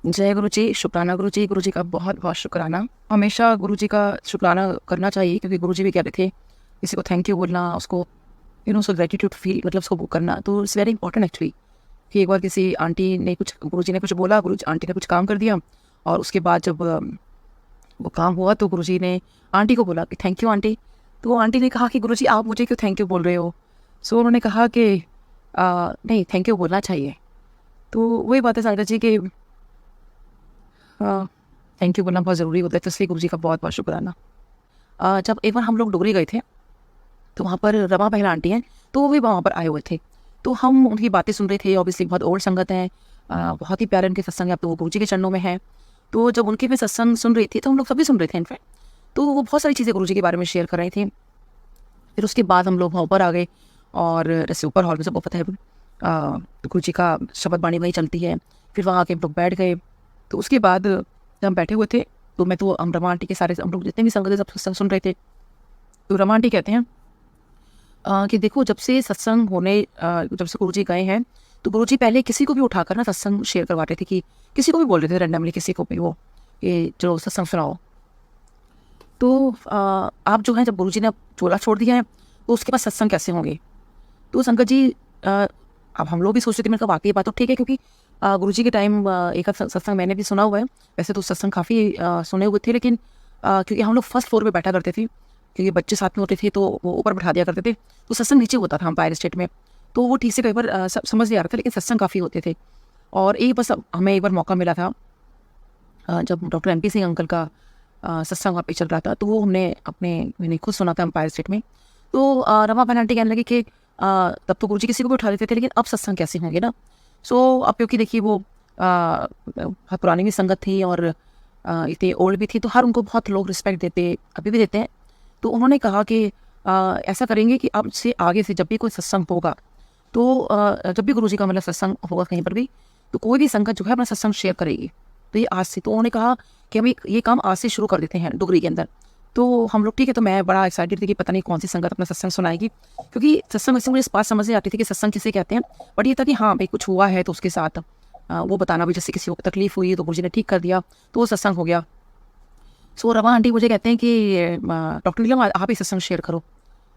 जय गुरु जी, शुक्राना गुरु जी का बहुत बहुत शुक्राना। हमेशा गुरु जी का शुक्राना करना चाहिए, क्योंकि गुरु जी भी कहते थे किसी को थैंक यू बोलना, उसको सो ग्रेटिट्यूड फील, मतलब उसको वो करना, तो इट्स वेरी इंपॉर्टेंट एक्चुअली। कि एक बार किसी आंटी ने कुछ, गुरु जी ने कुछ बोला, आंटी ने कुछ काम कर दिया, और उसके बाद जब वो काम हुआ तो गुरु जी ने आंटी को बोला कि थैंक यू आंटी। तो वो आंटी ने कहा कि गुरु जी आप मुझे क्यों थैंक यू बोल रहे हो। सो उन्होंने कहा कि नहीं, थैंक यू बोलना चाहिए। तो वही बात है संगत जी कि थैंक यू बोलना बहुत ज़रूरी होता है, तो इसलिए गुरु जी का बहुत बहुत शुक्राना। जब एक बार हम लोग डोगरी गए थे, तो वहाँ पर रमा बहन आंटी हैं, तो वो भी वहाँ पर आए हुए थे। तो हम उनकी बातें सुन रहे थे। ऑब्वियसली बहुत ओल्ड संगत है, बहुत ही प्यारे उनके सत्संग है, अब तो वो गुरु जी के चरणों में है। तो जब उनके मैं सत्संग सुन रही थी, तो हम लोग सभी सुन रहे थे इनफैक्ट। तो वो बहुत सारी चीज़ें गुरु जी के बारे में शेयर कर रहे थे। फिर उसके बाद हम लोग वहाँ ऊपर आ गए, और जैसे ऊपर हॉल में सबको पता है गुरु जी का शब्द बाणी वहीं चलती है। फिर वहाँ आके हम लोग बैठ गए। तो उसके बाद जब हम बैठे हुए थे, तो मैं तो रमा आंटी के सारे, हम लोग जितने भी संगत थे सब सत्संग सुन रहे थे। तो रमा आंटी कहते हैं कि देखो, जब से सत्संग होने जब से गुरु जी गए हैं, तो गुरु जी पहले किसी को भी उठाकर ना सत्संग शेयर करवाते थे, कि किसी को भी बोल रहे थे रैंडमली, किसी को भी वो कि चलो सत्संग सुनाओ। तो आप जो हैं, जब गुरु जी ने चोला छोड़ दिया है, तो उसके बाद सत्संग कैसे होंगे। तो संगत जी, अब हम लोग भी सोच रहे थे, मैंने कहा वाकई बात तो ठीक है, क्योंकि गुरु जी के टाइम एक आध सत्संग मैंने भी सुना हुआ है। वैसे तो सत्संग काफ़ी सुने हुए थे, लेकिन क्योंकि हम लोग फर्स्ट फ्लोर पे बैठा करते थे, क्योंकि बच्चे साथ में होते थे, तो वो ऊपर बैठा दिया करते थे, तो सत्संग नीचे होता था एम्पायर स्टेट में। तो वो ठीक से कई बार समझ नहीं आ रहा था, लेकिन सत्संग काफ़ी होते थे। और एक बस हमें एक बार मौका मिला था, जब डॉक्टर MP सिंह अंकल का सत्संग वहाँ पे चल रहा था, तो वो मैंने खुद सुना था एम्पायर स्टेट में। तो रमा बहन आंटी कहने लगी कि तब तो गुरु जी किसी को भी उठा लेते थे, लेकिन अब सत्संग कैसे होंगे ना। सो अब क्योंकि देखिए वो बहुत पुरानी भी संगत थी, और इतनी ओल्ड भी थी, तो हर उनको बहुत लोग रिस्पेक्ट देते, अभी भी देते हैं। तो उन्होंने कहा कि ऐसा करेंगे कि अब से आगे से जब भी कोई सत्संग होगा, तो जब भी गुरु जी का मतलब सत्संग होगा कहीं पर भी, तो कोई भी संगत जो है अपना सत्संग शेयर करेगी। तो ये आज से, तो उन्होंने कहा कि हम ये काम आज से शुरू कर देते हैं डोगरी के अंदर। तो हम लोग ठीक है, तो मैं बड़ा एक्साइटेड थी कि पता नहीं कौन सी संगत अपना सत्संग सुनाएगी, क्योंकि सत्संग वैसे मुझे इस बात समझ नहीं आती थी कि सत्संग किसे कहते हैं। बट ये था कि हाँ भाई, कुछ हुआ है तो उसके साथ वो बताना भी, जैसे किसी को तकलीफ हुई तो गुरु जी ने ठीक कर दिया, तो वो सत्संग हो गया। सो रमा आंटी मुझे कहते हैं कि डॉक्टर नीलम आप ही सत्संग शेयर करो।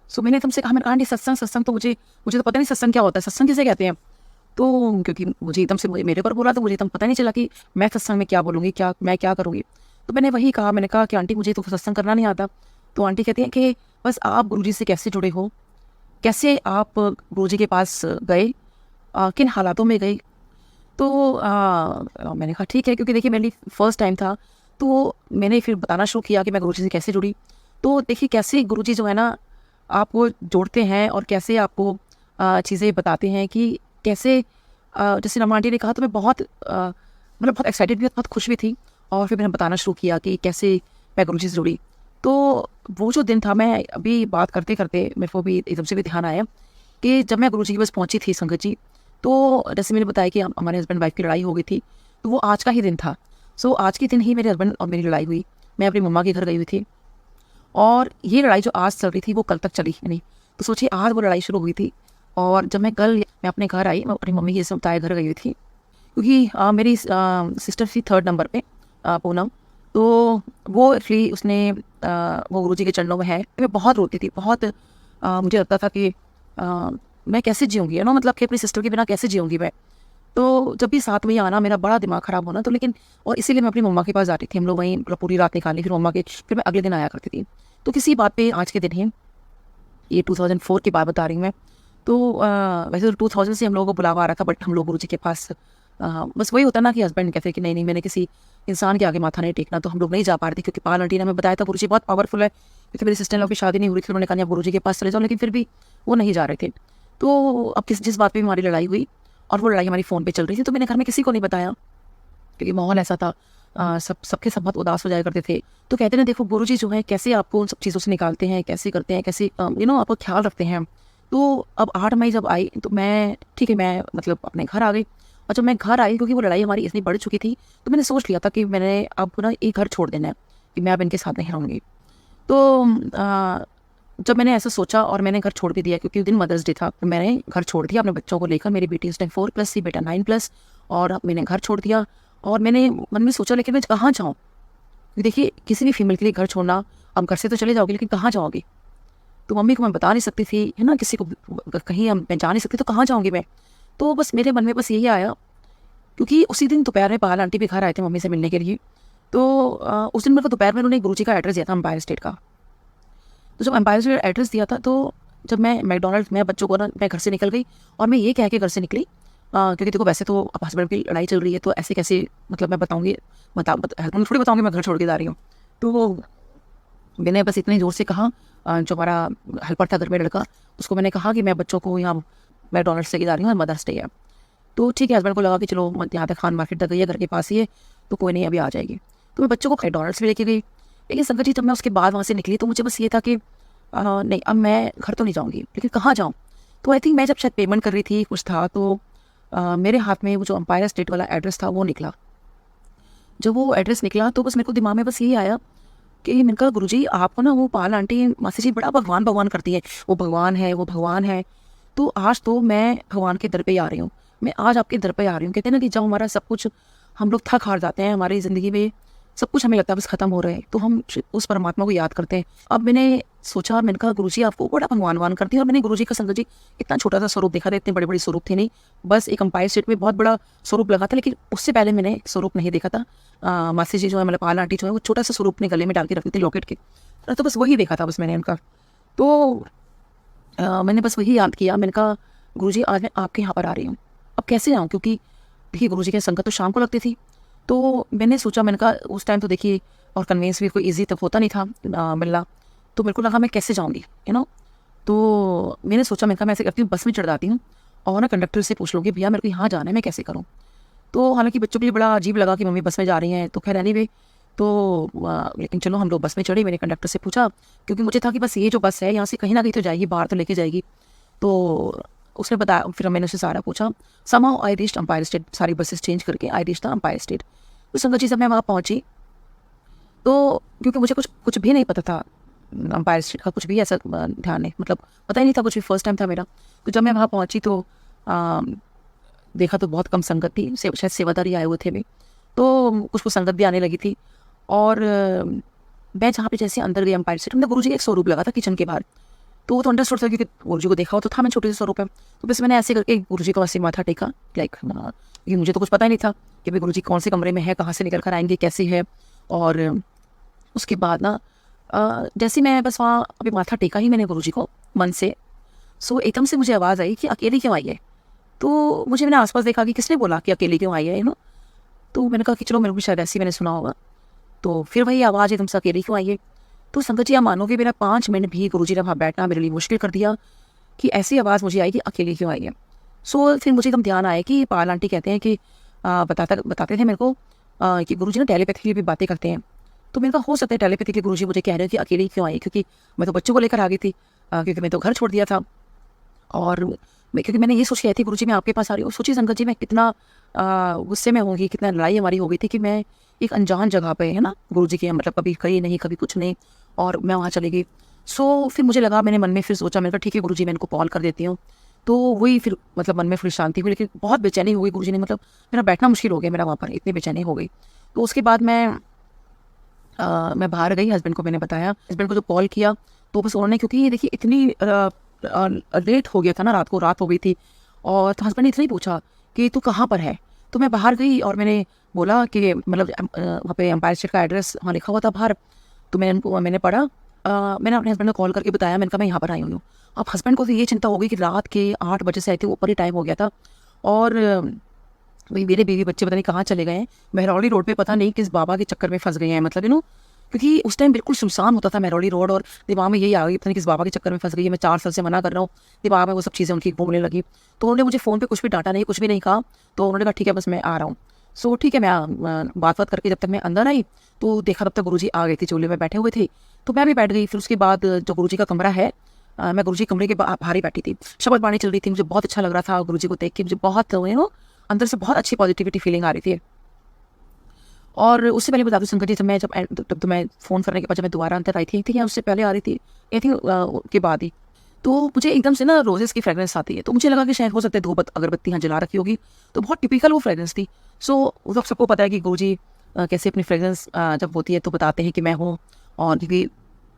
सो मैंने तुमसे कहा, मैंने कहा आंटी सत्संग सत्संग तो मुझे मुझे तो पता नहीं सत्संग क्या होता है, सत्संग किसे कहते हैं। तो क्योंकि मुझे एकदम से मेरे पर बोला, तो मुझे एकदम पता नहीं चला कि मैं सत्संग में क्या बोलूँगी, मैं क्या करूँगी। तो मैंने वही कहा, मैंने कहा कि आंटी मुझे तो सत्संग करना नहीं आता। तो आंटी कहती हैं कि बस आप गुरुजी से कैसे जुड़े हो, कैसे आप गुरुजी के पास गए, किन हालातों में गए। तो मैंने कहा ठीक है, क्योंकि देखिए मेरे लिए फर्स्ट टाइम था, तो मैंने फिर बताना शुरू किया कि मैं गुरुजी से कैसे जुड़ी। तो देखिए कैसे गुरुजी जो है ना, आपको जोड़ते हैं, और कैसे आपको चीज़ें बताते हैं कि कैसे, जैसे रमा आंटी ने कहा, तो मैं बहुत मतलब बहुत एक्साइटेड भी, बहुत खुश भी थी। और फिर मैंने बताना शुरू किया कि कैसे मैं गुरुजी से जुड़ी। तो वो जो दिन था, मैं अभी बात करते करते मेरे को भी एकदम से भी ध्यान आया कि जब मैं गुरुजी के पास पहुंची थी संगत जी, तो जैसे मैंने बताया कि हमारे हस्बैंड वाइफ की लड़ाई हो गई थी, तो वो आज का ही दिन था। सो आज के दिन ही मेरे हस्बैंड और मेरी लड़ाई हुई। मैं अपनी मम्मा के घर गई हुई थी, और ये लड़ाई जो आज चल रही थी वो कल तक चली नहीं। तो सोचिए, आज वो लड़ाई शुरू हुई थी, और जब मैं अपने घर आई, मैं अपनी मम्मी के ताए घर गई हुई थी, क्योंकि मेरी सिस्टर थी 3rd नंबर पे, पूनम। तो वो एक्चुअली उसने वो गुरुजी के चरणों में है। मैं बहुत रोती थी, बहुत मुझे लगता था कि मैं कैसे जीऊँगी, मतलब कि अपनी सिस्टर के बिना कैसे जीऊँगी मैं। तो जब भी साथ में ही आना, मेरा बड़ा दिमाग ख़राब होना, तो लेकिन और इसीलिए मैं अपनी मम्मा के पास जाती थी। हम लोग वहीं मतलब पूरी रात निकाली, फिर मम्मा के, फिर मैं अगले दिन आया करती थी। तो किसी बात पे आज के दिन ही, ये 2004 की बात बता रही हूँ मैं। तो वैसे तो 2000 से हम लोगों को बुलावा आ रहा था, बट हम लोग गुरुजी के पास बस वही होता ना कि हस्बैंड कहते हैं कि नहीं मैंने किसी इंसान के आगे माथा नहीं टेकना, तो हम लोग नहीं जा पा रहे थे, क्योंकि पाल आंटी ने हमें बताया था गुरुजी बहुत पावरफुल है, क्योंकि मेरी सिस्टर लोग की शादी नहीं हो रही थी, उन्होंने कहा गुरुजी के पास चले जाओ, लेकिन फिर भी वो नहीं जा रहे थे। तो अब जिस बात पर हमारी लड़ाई हुई, और वो लड़ाई हमारी फ़ोन पर चल रही थी, तो मैंने घर में किसी को नहीं बताया, क्योंकि माहौल ऐसा था, सबके सब बहुत उदास हो जाया करते थे। तो कहते ना, देखो गुरुजी जो है कैसे आपको उन सब चीज़ों से निकालते हैं, कैसे करते हैं, कैसे आपको ख्याल रखते हैं। तो अब 8 मई जब आई, तो मैं ठीक है, मैं मतलब अपने घर आ गई। और जब मैं घर आई, क्योंकि वो लड़ाई हमारी इतनी बढ़ चुकी थी, तो मैंने सोच लिया था कि मैंने अब ना ये घर छोड़ देना है, कि मैं अब इनके साथ नहीं रहूँगी। तो जब मैंने ऐसा सोचा, और मैंने घर छोड़ भी दिया, क्योंकि उस दिन मदर्स डे था, तो मैंने घर छोड़ दिया अपने बच्चों को लेकर। मेरी बेटी उस टाइम 4+ थी, बेटा 9+, और मैंने घर छोड़ दिया। और मैंने मन में सोचा लेकिन मैं कहाँ जाऊँ? क्योंकि देखिए किसी भी फीमेल के लिए घर छोड़ना, आप घर से तो चले जाओगे लेकिन कहाँ जाओगे? तो मम्मी को मैं बता नहीं सकती थी, है ना? किसी को कहीं मैं जा नहीं सकती, तो कहाँ जाऊँगी मैं? तो बस मेरे मन में बस यही आया, क्योंकि उसी दिन दोपहर में पायल आंटी भी घर आए थे मम्मी से मिलने के लिए। तो उस दिन मेरे को दोपहर में उन्होंने गुरुजी का एड्रेस दिया था एम्पायर स्टेट का। तो जब एम्पायर स्टेट एड्रेस दिया था, तो जब मैं मैकडॉनल्ड्स में बच्चों को ना, मैं घर से निकल गई और मैं ये कह के घर से निकली, क्योंकि देखो वैसे तो अब हस्बैंड की लड़ाई चल रही है, तो ऐसे कैसे मतलब मैं बताऊँगी, हस्बैंड थोड़ी बताऊँगी मैं घर छोड़ के जा रही हूँ। तो मैंने बस इतनी ज़ोर से कहा, जो हमारा हेल्पर था घर में लड़का, उसको मैंने कहा कि मैं बच्चों को यहाँ मैकडॉनल्ड्स से जा रही हूँ और मदर्स डे है। तो ठीक है, हस्बैंड को लगा कि चलो यहाँ तक खान मार्केट तक गई है, घर के पास ही है, तो कोई नहीं अभी आ जाएगी। तो मैं बच्चों को मैकडॉनल्ड्स भी लेके गई। लेकिन संगत जी जब मैं उसके बाद वहाँ से निकली, तो मुझे बस ये था कि नहीं अब मैं घर तो नहीं जाऊँगी, लेकिन कहाँ जाऊँ? तो आई थिंक मैं जब शायद पेमेंट कर रही थी कुछ था, तो मेरे हाथ में वो जो एम्पायर स्टेट वाला एड्रेस था वो निकला। जब वो एड्रेस निकला तो बस मेरे को दिमाग में बस यही आया कि मैंने कहा गुरुजी आपको ना वो पाल आंटी मासी जी बड़ा भगवान भगवान करती है, वो भगवान है, वो भगवान है। तो आज तो मैं भगवान के दर पे आ रही हूँ, मैं आज आपके दर पे आ रही हूँ। कहते हैं ना कि जब हमारा सब कुछ, हम लोग थक हार जाते हैं, हमारी ज़िंदगी में सब कुछ हमें लगता है बस खत्म हो रहा है, तो हम उस परमात्मा को याद करते हैं। अब मैंने सोचा, मैंने कहा गुरुजी आपको बड़ा भगवान वान करती है। और मैंने गुरुजी का संगत जी इतना छोटा सा स्वरूप देखा था, इतने बड़े बड़े स्वरूप थे नहीं, बस एक एम्पायर स्टेट में बहुत बड़ा स्वरूप लगा था, लेकिन उससे पहले मैंने स्वरूप नहीं देखा था। मासी जी जो है, मतलब पाल आंटी जो है, वो छोटा सा स्वरूप अपने गले में डाल के रखती थी लॉकेट के, तो बस वही देखा था बस मैंने उनका। तो मैंने बस वही याद किया, मैंने कहा गुरुजी आज मैं आपके यहाँ पर आ रही हूँ, अब कैसे आऊँ? क्योंकि देखिए गुरुजी की संगत तो शाम को लगती थी। तो मैंने सोचा, मैंने कहा उस टाइम तो देखिए और कन्वेंस भी कोई ईजी तब होता नहीं था मिलना, तो मेरे को लगा मैं कैसे जाऊँगी, तो मैंने सोचा, मैंने कहा मैं ऐसे करती हूँ, बस में चढ़ जाती हूँ और ना कंडक्टर से पूछ लूँगी भैया मेरे को यहाँ जाना है, मैं कैसे करूँ? तो हालांकि बच्चों के लिए बड़ा अजीब लगा कि मम्मी बस में जा रही हैं, तो खैर एनीवे, तो लेकिन चलो हम लोग बस में चढ़े। मैंने कंडक्टर से पूछा, क्योंकि मुझे था कि बस ये जो बस है यहाँ से कहीं ना कहीं तो जाएगी, बाहर तो लेके जाएगी। तो उसने बताया, फिर मैंने उससे सारा पूछा। Somehow I reached Empire State, सारी बसेस चेंज करके I reached the Empire State. तो संगत जी जब मैं वहाँ पहुँची, तो क्योंकि मुझे कुछ भी नहीं पता था एम्पायर स्टेट का, कुछ भी ऐसा ध्यान नहीं, मतलब पता ही नहीं था कुछ भी, फर्स्ट टाइम था मेरा। तो जब मैं वहाँ पहुँची तो देखा तो बहुत कम संगत थी, शायद सेवादारी आए हुए थे भी, तो कुछ संगत भी आने लगी थी। और मैं जहाँ पे जैसे अंदर गई एम्पायर स्टेट, मतलब गुरुजी का एक स्वरूप लगा था किचन के बाहर, तो वो तो अंडरस्टूड था क्योंकि गुरुजी को देखा हो तो था मैं छोटे से स्वरूप है। तो बस मैंने ऐसे करके गुरुजी को ऐसे माथा टेका, लाइक क्योंकि मुझे तो कुछ पता ही नहीं था कि भाई गुरुजी कौन से कमरे में है, कहाँ से निकल कर आएंगे, कैसे है। और उसके बाद ना जैसे मैं बस वहाँ अभी माथा टेका ही मैंने गुरुजी को मन से, सो एकदम से मुझे आवाज़ आई कि अकेली क्यों आई है? तो मुझे मैंने आसपास देखा कि किसने बोला कि अकेली क्यों आई है, तो मैंने कहा कि चलो मेरे को शायद ऐसी मैंने सुना होगा। तो फिर वही आवाज़ एकदम से अकेली क्यों आई है? तो संगत जी आप मानोगे मेरा 5 मिनट भी गुरुजी ने वहाँ बैठना मेरे लिए मुश्किल कर दिया कि ऐसी आवाज़ मुझे आई कि अकेली क्यों आई है। सो फिर मुझे एकदम ध्यान आया कि पाल आंटी कहते हैं कि बताते थे मेरे को कि गुरुजी ना टेलीपैथी भी बातें करते हैं। तो मैंने कहा हो सकता है टेलीपैथी के गुरुजी मुझे कह रहे हो कि अकेली क्यों आई, क्योंकि मैं तो बच्चों को लेकर आ गई थी, क्योंकि मैं तो घर छोड़ दिया था। और क्योंकि मैंने ये सोच के आई थी गुरुजी मैं आपके पास आ रही हूँ, सोचिए संगत जी मैं कितना गुस्से में होंगी, कितना लड़ाई हमारी हो गई थी कि मैं एक अनजान जगह पे, है ना, गुरुजी के मतलब कभी गई नहीं, कभी कुछ नहीं, और मैं वहाँ चली गई। सो फिर मुझे लगा, मैंने मन में फिर सोचा, मैंने कहा ठीक है गुरुजी मैं इनको कॉल कर देती हूँ। तो वही फिर मतलब मन में फिर शांति हुई, लेकिन बहुत बेचैनी हो गई गुरुजी ने, मतलब मेरा बैठना मुश्किल हो गया मेरा वहाँ पर, इतनी बेचैनी हो गई। तो उसके बाद मैं बाहर गई, हस्बैंड को मैंने बताया, हस्बैंड को जो कॉल किया तो बस उन्होंने, क्योंकि ये देखिए इतनी लेट हो गया था ना, रात हो गई थी, और तो हस्बैंड ने इतना ही पूछा कि तू कहाँ पर है? तो मैं बाहर गई और मैंने बोला कि मतलब वहाँ पे एम्पायर स्टेट का एड्रेस वहाँ लिखा हुआ था बाहर। तो मैंने पढ़ा, मैंने अपने हस्बैंड को कॉल करके बताया, मैंने कहा मैं यहाँ पर आई हूँ। अब हस्बैंड को तो ये चिंता हो गई कि रात के 8 बजे से आई थी, ऊपर ही टाइम हो गया था, और वही मेरे बीवी बच्चे पता नहीं कहाँ चले गए हैं, महरौली रोड पे पता नहीं किस बाबा के चक्कर में फंस गए हैं, मतलब क्योंकि उस टाइम बिल्कुल सुनसान होता था महरौली रोड, और दिमाग में यही आ गई पता नहीं किस बाबा के चक्कर में फंस गई है। मैं 4 साल से मना कर रहा हूँ, दिमाग में वो सब चीज़ें उनकी घूमने लगी। तो उन्होंने मुझे फ़ोन पे कुछ भी डांटा नहीं, कुछ भी नहीं कहा, तो उन्होंने कहा ठीक है बस मैं आ रहा हूँ। सो ठीक है, मैं बात करके जब तक मैं अंदर आई तो देखा तब तक गुरुजी आ गए थे, चूल्हे में बैठे हुए थे, तो मैं भी बैठ गई। फिर उसके बाद जो गुरुजी का कमरा है, मैं गुरुजी कमरे के बाहर ही बैठी थी, शब्द बाणी चल रही थी, मुझे बहुत अच्छा लग रहा था गुरुजी को देख के, मुझे बहुत अंदर से बहुत अच्छी पॉजिटिविटी फीलिंग आ रही थी। और उससे पहले बता दूं संकट जी, तो मैं फ़ोन करने के बाद जब मैं दोबारा अंदर आई थी या उससे पहले आ रही थी, आई थिंक के बाद ही, तो मुझे एकदम से ना रोजेस की फ्रेग्रेंस आती है, तो मुझे लगा कि शायद हो सकता है धूप अगरबत्ती यहाँ जला रखी होगी, तो बहुत टिपिकल वो फ्रेग्रेंस थी। सो वो तो सबको पता है कि गुरुजी कैसे अपनी फ्रेग्रेंस जब होती है तो बताते हैं कि मैं हूँ, और क्योंकि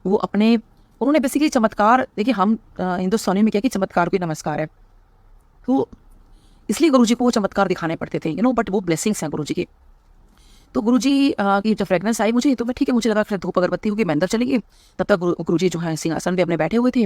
वो अपने उन्होंने बेसिकली चमत्कार, देखिए हम हिंदुस्तानी में क्या कि चमत्कार को ही नमस्कार है, तो इसलिए गुरुजी को वो चमत्कार दिखाने पड़ते थे, बट वो ब्लेसिंग्स हैं गुरुजी की। तो गुरुजी की जब फ्रेग्रेंस आई मुझे, तो मैं ठीक है, मुझे लगा फिर धूप अगरबत्ती होगी, मैं अंदर चली गई। तब तक गुरुजी जो है सिंहासन पे अपने बैठे हुए थे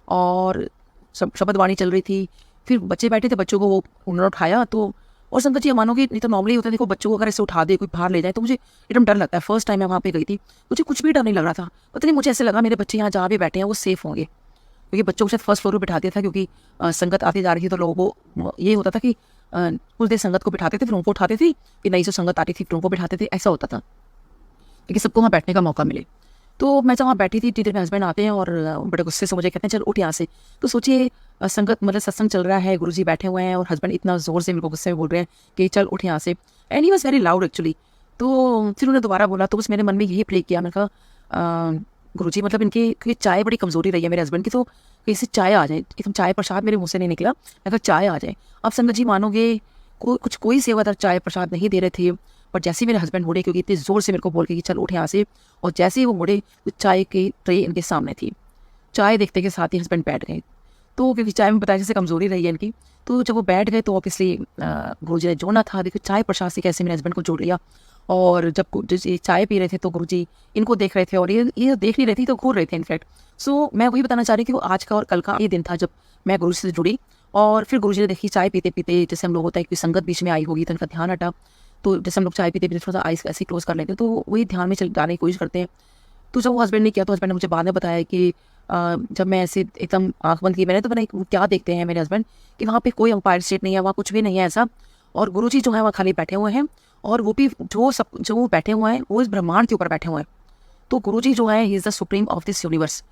और शब्द वाणी चल रही थी। फिर बच्चे बैठे थे, बच्चों को वो उन्होंने उठाया, तो और संगत जी मानोगे नहीं तो नॉर्मली होता है, देखो बच्चों को अगर ऐसे उठा दे कोई बाहर ले जाए तो मुझे एकदम डर लगता है। फर्स्ट टाइम मैं वहाँ पे गई थी, मुझे कुछ भी डर नहीं लग रहा था। पता नहीं मुझे ऐसे लगा मेरे बच्चे यहाँ जहाँ भी बैठे हैं वो सेफ होंगे, क्योंकि बच्चों को शायद फर्स्ट फ्लोर पर बिठा दिया था, क्योंकि संगत आती जा रही थी तो लोगों को ये होता था कि कुछ देर संगत को बिठाते थे, फिर उनको उठाते थे, फिर नई से संगत आती थी फिर उनको बिठाते थे, ऐसा होता था क्योंकि सबको वहाँ बैठने का मौका मिले। तो मैं जब वहाँ बैठी थी, टीचर में हस्बैंड आते हैं और बड़े गुस्से से मुझे कहते हैं चल उठ यहाँ से। तो सोचिए संगत मतलब सत्संग चल रहा है, गुरुजी बैठे हुए हैं और हस्बैंड इतना ज़ोर से मेरे को गुस्से में बोल रहे हैं कि चल उठ यहाँ से, and he was very loud actually. तो फिर उन्हें दोबारा बोला, तो बस मेरे मन में यही प्ले किया, मैंने कहा गुरुजी मतलब इनकी क्योंकि चाय बड़ी कमज़ोरी रही है मेरे हस्बैंड की, तो कैसे चाय आ जाए, एकदम चाय प्रसाद मेरे मुँह से नहीं निकला, मैं कहा चाय आ जाए। अब संगत जी मानोगे कोई सेवादार चाय प्रसाद नहीं दे रहे थे, पर जैसे ही मेरे हस्बैंड मुड़े, क्योंकि इतने ज़ोर से मेरे को बोल के कि चल उठ यहाँ से, और जैसे ही वो मुड़े तो चाय की ट्रे इनके सामने थी। चाय देखते के साथ ही हस्बैंड बैठ गए, तो क्योंकि चाय में बताया जैसे कमज़ोरी रही है इनकी, तो जब वो बैठ गए तो ऑब्वियसली गुरुजी ने जोड़ना था। देखिए चाय प्रसाद से कैसे मेरे हस्बैंड को जोड़ लिया, और जब ये चाय पी रहे थे तो गुरुजी इनको देख रहे थे, और ये देख नहीं रहे थे तो घूर रहे थे इनफैक्ट। सो मैं वही बताना चाह रही थी कि वो आज का और कल का ये दिन था जब मैं गुरुजी से जुड़ी। और फिर गुरुजी ने देखी चाय पीते पीते, जैसे हम लोग होता है कि संगत बीच में आई होगी तो इनका ध्यान हटा, तो जैसे हम लोग चाय पीते पीते थोड़ा सा आइस ऐसे क्लोज कर लेते हैं, तो वही ध्यान में जाने की कोशिश करते हैं। तो जब वो हस्बैंड ने किया तो हस्बैंड ने मुझे बाद में बताया कि जब मैं ऐसे एकदम आँख बंद की मैंने, तो मैंने क्या देखते हैं मेरे हस्बैंड कि वहाँ पे कोई अंपायर स्टेट नहीं है, वहाँ कुछ भी नहीं है ऐसा, और गुरुजी जो है वहाँ खाली बैठे हुए हैं, और वो भी जो बैठे हुए हैं वो इस ब्रह्मांड के ऊपर बैठे हुए हैं। तो गुरुजी जो है ही is the supreme of this universe.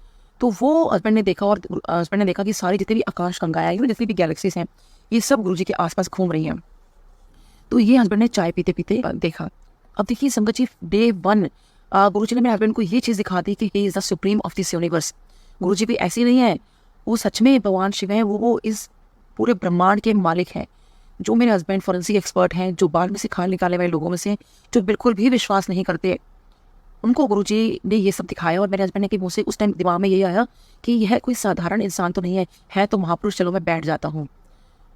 तो वो हस्बैंड ने देखा, और हस्बैंड ने देखा कि सारी जितनी भी आकाश गंगाएं हैं, जितनी भी गैलेक्सीज हैं, ये सब गुरुजी के आसपास घूम रही हैं। तो ये हस्बैंड ने चाय पीते पीते देखा। अब देखिए संगत जी, डे 1 गुरुजी ने मेरे हस्बैंड को ये चीज़ दिखा दी कि he is the supreme of this universe. गुरुजी भी ऐसे नहीं है, वो सच में भगवान शिव हैं, वो इस पूरे ब्रह्मांड के मालिक हैं। जो मेरे हस्बैंड फॉरेंसिक एक्सपर्ट हैं, जो बाल में से खाल निकालने वाले लोगों में से, जो बिल्कुल भी विश्वास नहीं करते, उनको गुरुजी ने ये सब दिखाया। और मेरे हस्बैंड ने कि मुझसे उस टाइम दिमाग में यही आया कि यह कोई साधारण इंसान तो नहीं है तो महापुरुष, चलो मैं बैठ जाता हूँ।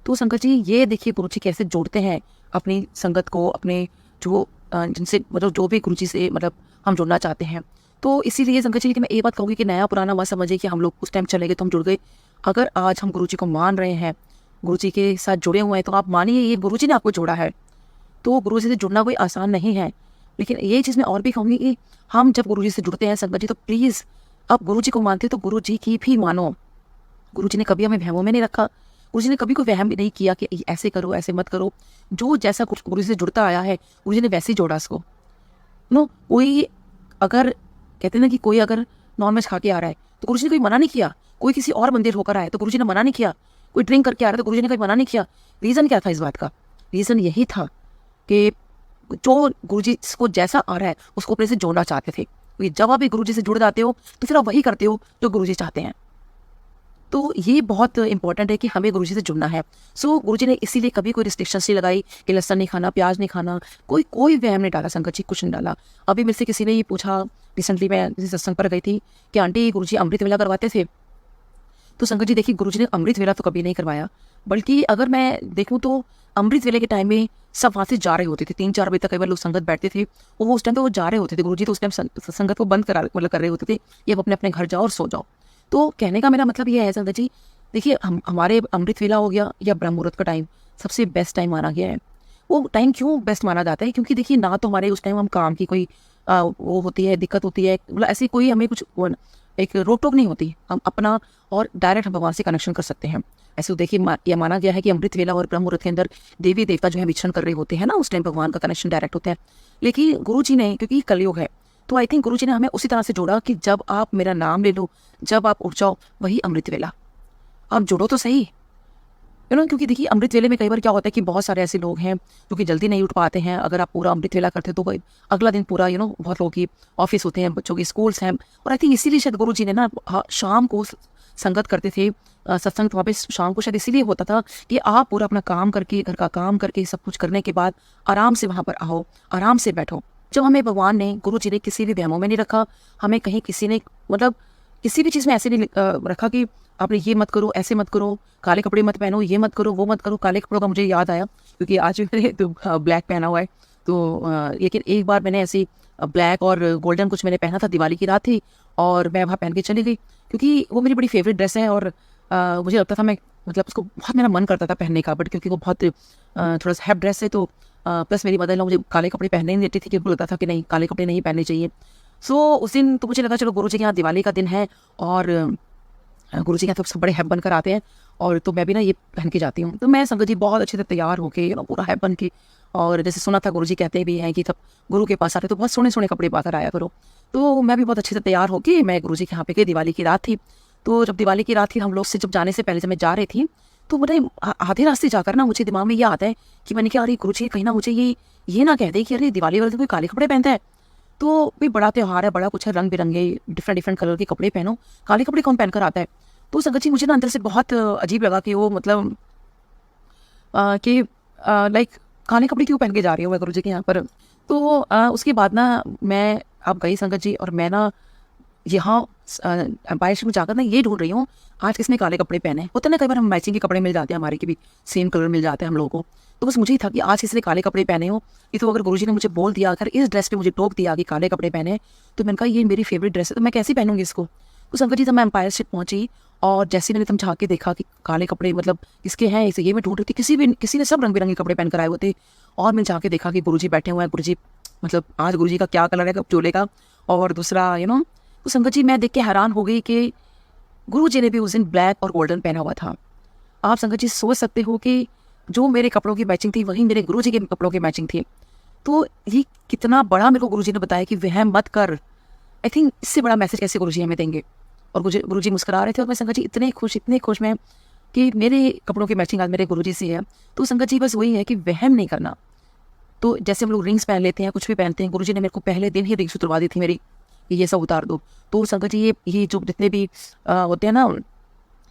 तो संगत जी ये देखिए गुरुजी कैसे जोड़ते हैं अपनी संगत को, अपने जो जिनसे मतलब जो भी गुरुजी से मतलब हम जुड़ना चाहते हैं। तो इसीलिए संगत जी कि मैं ये बात कहूँगी कि नया पुराना मत समझिए कि हम लोग उस टाइम चले गए तो हम जुड़ गए। अगर आज हम गुरुजी को मान रहे हैं, गुरुजी के साथ जुड़े हुए हैं, तो आप मानिए ये गुरुजी ने आपको जोड़ा है। तो गुरुजी से जुड़ना कोई आसान नहीं है, लेकिन ये चीज़ मैं और भी कहूँगी कि हम जब गुरुजी से जुड़ते हैं संगत जी, तो प्लीज़ आप गुरुजी को मानते हो तो गुरुजी की भी मानो। गुरुजी ने कभी हमें वहमों में नहीं रखा, गुरुजी ने कभी कोई वहम भी नहीं किया कि ऐसे करो ऐसे मत करो। जो जैसा कुछ गुरुजी से जुड़ता आया है, गुरुजी ने वैसे ही जोड़ा इसको। कोई अगर कहते हैं ना कि कोई अगर नॉन वेज खा के आ रहा है तो गुरुजी ने कोई मना नहीं किया, कोई किसी और मंदिर होकर आए तो गुरुजी ने मना नहीं किया, कोई ड्रिंक करके आ रहा है तो गुरुजी ने कोई मना नहीं किया। रीज़न क्या था इस बात का? रीज़न यही था कि जो गुरुजी को जैसा आ रहा है उसको अपने से जोड़ना चाहते थे। जब आप भी गुरुजी से जुड़ जाते हो तो फिर आप वही करते हो जो गुरुजी चाहते हैं। तो ये बहुत इंपॉर्टेंट है कि हमें गुरुजी से जुड़ना है। सो गुरुजी ने इसीलिए कभी कोई रिस्ट्रिक्शंस नहीं लगाई कि लहसुन नहीं खाना, प्याज नहीं खाना, कोई वहम नहीं डाला संगत जी, कुछ नहीं डाला। अभी मेरे से किसी ने ये पूछा, रिसेंटली मैं किसी सत्संग पर गई थी कि आंटी गुरुजी अमृत वेला करवाते थे। तो संगत जी देखिए गुरुजी ने अमृत वेला तो कभी नहीं करवाया, बल्कि अगर मैं देखूँ तो अमृत वेले के टाइम में सब वहाँ से जा रहे होते थे। 3-4 बजे तक कई बार लोग संगत बैठते थे, और वो उस टाइम पे वो जा रहे होते थे। गुरुजी तो उस टाइम संगत को बंद कर रहे होते थे, ये अपने अपने घर जाओ और सो जाओ। तो कहने का मेरा मतलब ये है संगत जी, देखिए हमारे अमृत वेला हो गया या ब्रह्म मुहूर्त का टाइम सबसे बेस्ट टाइम माना गया है। वो टाइम क्यों बेस्ट माना जाता है? क्योंकि देखिए ना तो हमारे उस टाइम हम काम की कोई वो होती है, दिक्कत होती है, मतलब ऐसी कोई हमें कुछ एक रोक टोक नहीं होती, हम अपना और डायरेक्ट हम भगवान से कनेक्शन कर सकते हैं। ऐसे देखिए यह माना गया है कि अमृत वेला और ब्रह्म मुहूर्त के अंदर देवी देवता जो है विचरण कर रहे होते हैं ना, उस टाइम भगवान का कनेक्शन डायरेक्ट होता है। लेकिन गुरुजी ने, क्योंकि कलयुग है, तो आई थिंक गुरुजी ने हमें उसी तरह से जोड़ा कि जब आप मेरा नाम ले लो, जब आप उठ जाओ, वही अमृत वेला। आप जुड़ो तो सही, क्योंकि देखिए अमृत वेले में कई बार क्या होता है कि बहुत सारे ऐसे लोग हैं जो कि जल्दी नहीं उठ पाते हैं। अगर आप पूरा अमृत वेला करते हो तो अगला दिन पूरा बहुत लोगों की ऑफिस होते हैं, बच्चों की स्कूल्स हैं, और आई थिंक इसीलिए शायद गुरुजी ने ना शाम को संगत करते थे सत्संग, तो वहाँ पे शाम को शायद इसीलिए होता था कि आप पूरा अपना काम करके, घर का काम करके, सब कुछ करने के बाद आराम से वहाँ पर आओ, आराम से बैठो। जब हमें भगवान ने, गुरु जी ने किसी भी वहमों में नहीं रखा, हमें कहीं किसी ने मतलब किसी भी चीज़ में ऐसे नहीं रखा कि आपने ये मत करो, ऐसे मत करो, काले कपड़े मत पहनो, ये मत करो, वो मत करो। काले कपड़ों का मुझे याद आया क्योंकि आज भी मैंने तो ब्लैक पहना हुआ है, तो लेकिन एक बार मैंने ऐसी ब्लैक और गोल्डन कुछ मैंने पहना था, दिवाली की रात थी और मैं वहाँ पहन के चली गई क्योंकि वो मेरी बड़ी फेवरेट ड्रेस है और मुझे लगता था मैं मतलब उसको बहुत मेरा मन करता था पहनने का, बट क्योंकि वो बहुत थोड़ा सा हैप ड्रेस है तो प्लस मेरी मदर ने मुझे काले कपड़े पहनने नहीं देती थी क्योंकि लगता था कि नहीं, काले कपड़े नहीं पहनने चाहिए। सो उस दिन तो मुझे लगा चलो गुरु जी के यहाँ दिवाली का दिन है और गुरु जी के यहाँ तो सब बड़े हैप बनकर आते हैं और तो मैं भी ना ये पहन के जाती हूँ। तो मैं संगत जी बहुत अच्छे से तैयार होके पूरा हैप बन के, और जैसे सुना था गुरु जी कहते भी हैं कि जब गुरु के पास आते तो बहुत सोने सोने कपड़े पाकर आया करो। तो मैं भी बहुत अच्छे से तैयार होके मैं गुरु जी के यहाँ पे गई, दिवाली की रात थी। तो जब दिवाली की रात थी, हम लोग से जब जाने से पहले जब मैं जा रही थी तो मतलब आधे रास्ते जाकर ना मुझे दिमाग में ये आता है कि मैंने कहा अरे गुरु जी कहीं ना मुझे ये ना कह दे कि अरे दिवाली वाले दिन कोई काले कपड़े पहनता है। तो भाई बड़ा त्यौहार है, बड़ा कुछ है, रंग बिरंगे डिफरेंट डिफरेंट कलर के कपड़े पहनो, काले कपड़े कौन पहनकर आता है। तो संगत जी मुझे ना अंदर से बहुत अजीब लगा कि वो मतलब कि लाइक काले कपड़े क्यों पहन के जा रही हूँ मैं गुरु जी के यहाँ पर। तो उसके बाद ना मैं अब गई संगत जी और मैं ना यहाँ एम्पायर स्टेट में जाकर ना ये ढूंढ रही हूँ आज किसने काले कपड़े पहने। होता ना कई बार हम मैचिंग के कपड़े मिल जाते हैं, हमारे के भी सेम कलर मिल जाते हैं हम लोगों को। तो बस मुझे ही था कि आज किसने काले कपड़े पहने हो। ये तो अगर गुरुजी ने मुझे बोल दिया, अगर इस ड्रेस पे मुझे टोक दिया कि काले कपड़े पहने, तो मैंने कहा ये मेरी फेवरेट ड्रेस है तो मैं कैसे पहनूंगी इसको। तो संगत जी जब मैं एम्पायर स्टेट पहुंची और जैसे मैंने तुम झाँक के देखा कि काले कपड़े मतलब किसके हैं, इसे ये मैं ढूंढ रही थी, किसी ने सब रंग बिरंगे कपड़े पहन कर आए हुए थे। और मैं जाके देखा कि गुरुजी बैठे हुए हैं। गुरुजी मतलब आज गुरुजी का क्या कलर है चोले का, और दूसरा तो संगत जी मैं देख के हैरान हो गई कि गुरु जी ने भी उस दिन ब्लैक और गोल्डन पहना हुआ था। आप संगत जी सोच सकते हो कि जो मेरे कपड़ों की मैचिंग थी वही मेरे गुरु जी के कपड़ों की मैचिंग थी। तो ये कितना बड़ा मेरे को गुरु जी ने बताया कि वह मत कर। आई थिंक इससे बड़ा मैसेज कैसे गुरु जी हमें देंगे। और गुरु जी मुस्कुरा रहे थे और मैं संगत जी इतने खुश मैं कि मेरे कपड़ों की मैचिंग आज मेरे गुरु जी से है। तो संगत जी बस वही है कि वहम नहीं करना। तो जैसे हम लोग रिंग्स पहन लेते हैं, कुछ भी पहनते हैं, गुरु जी ने मेरे को पहले दिन ही रिंग्स उतरवा दी थी मेरी कि ये सब उतार दो। तो संगत जी ये जो जितने भी होते हैं ना,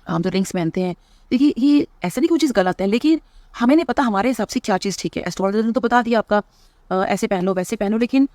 हम जो रिंग्स पहनते हैं, देखिए ये ऐसा नहीं कोई चीज़ गलत है, लेकिन हमें नहीं पता हमारे हिसाब से क्या चीज़ ठीक है। एस्ट्रोलॉजर ने तो बता दिया आपका ऐसे पहन लो वैसे पहनो, लेकिन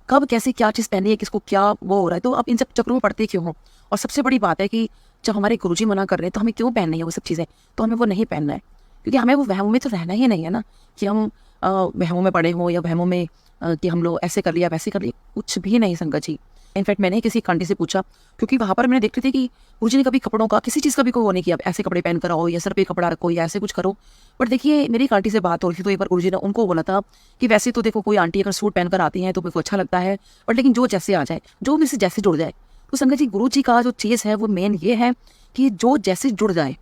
कब कैसे क्या चीज़ पहनी है, किसको क्या वो हो रहा है, तो आप इन सब चक्रों में पड़ते क्यों हो। और सबसे बड़ी बात है कि जब हमारे गुरुजी मना कर रहे हैं तो हमें क्यों पहननी है वो सब चीज़ें, तो हमें वो नहीं पहनना है क्योंकि हमें वो वहमों में तो रहना ही नहीं है ना कि हम वहमों में पड़े हों या वहमों में कि हम लोग ऐसे कर लिया वैसे कर लिया, कुछ भी नहीं संगत जी। इनफैक्ट मैंने किसी आंटी से पूछा क्योंकि वहाँ पर मैंने देखती थी कि गुरुजी ने कभी कपड़ों का किसी चीज़ का भी कोई वो नहीं किया, ऐसे कपड़े पहन कर आओ या सर पे कपड़ा रखो या ऐसे कुछ करो। बट देखिए मेरी आंटी से बात हो रही थी तो एक बार गुरुजी ने उनको बोला था कि वैसे तो देखो कोई आंटी अगर सूट पहनकर आती है तो मेरे को अच्छा लगता है, बट लेकिन जो जैसे आ जाए, जो मेरे से जैसे जुड़ जाए। तो संगत जी गुरु जी का जो चीज़ है वो मेन ये है कि जो जैसे जुड़ जाए,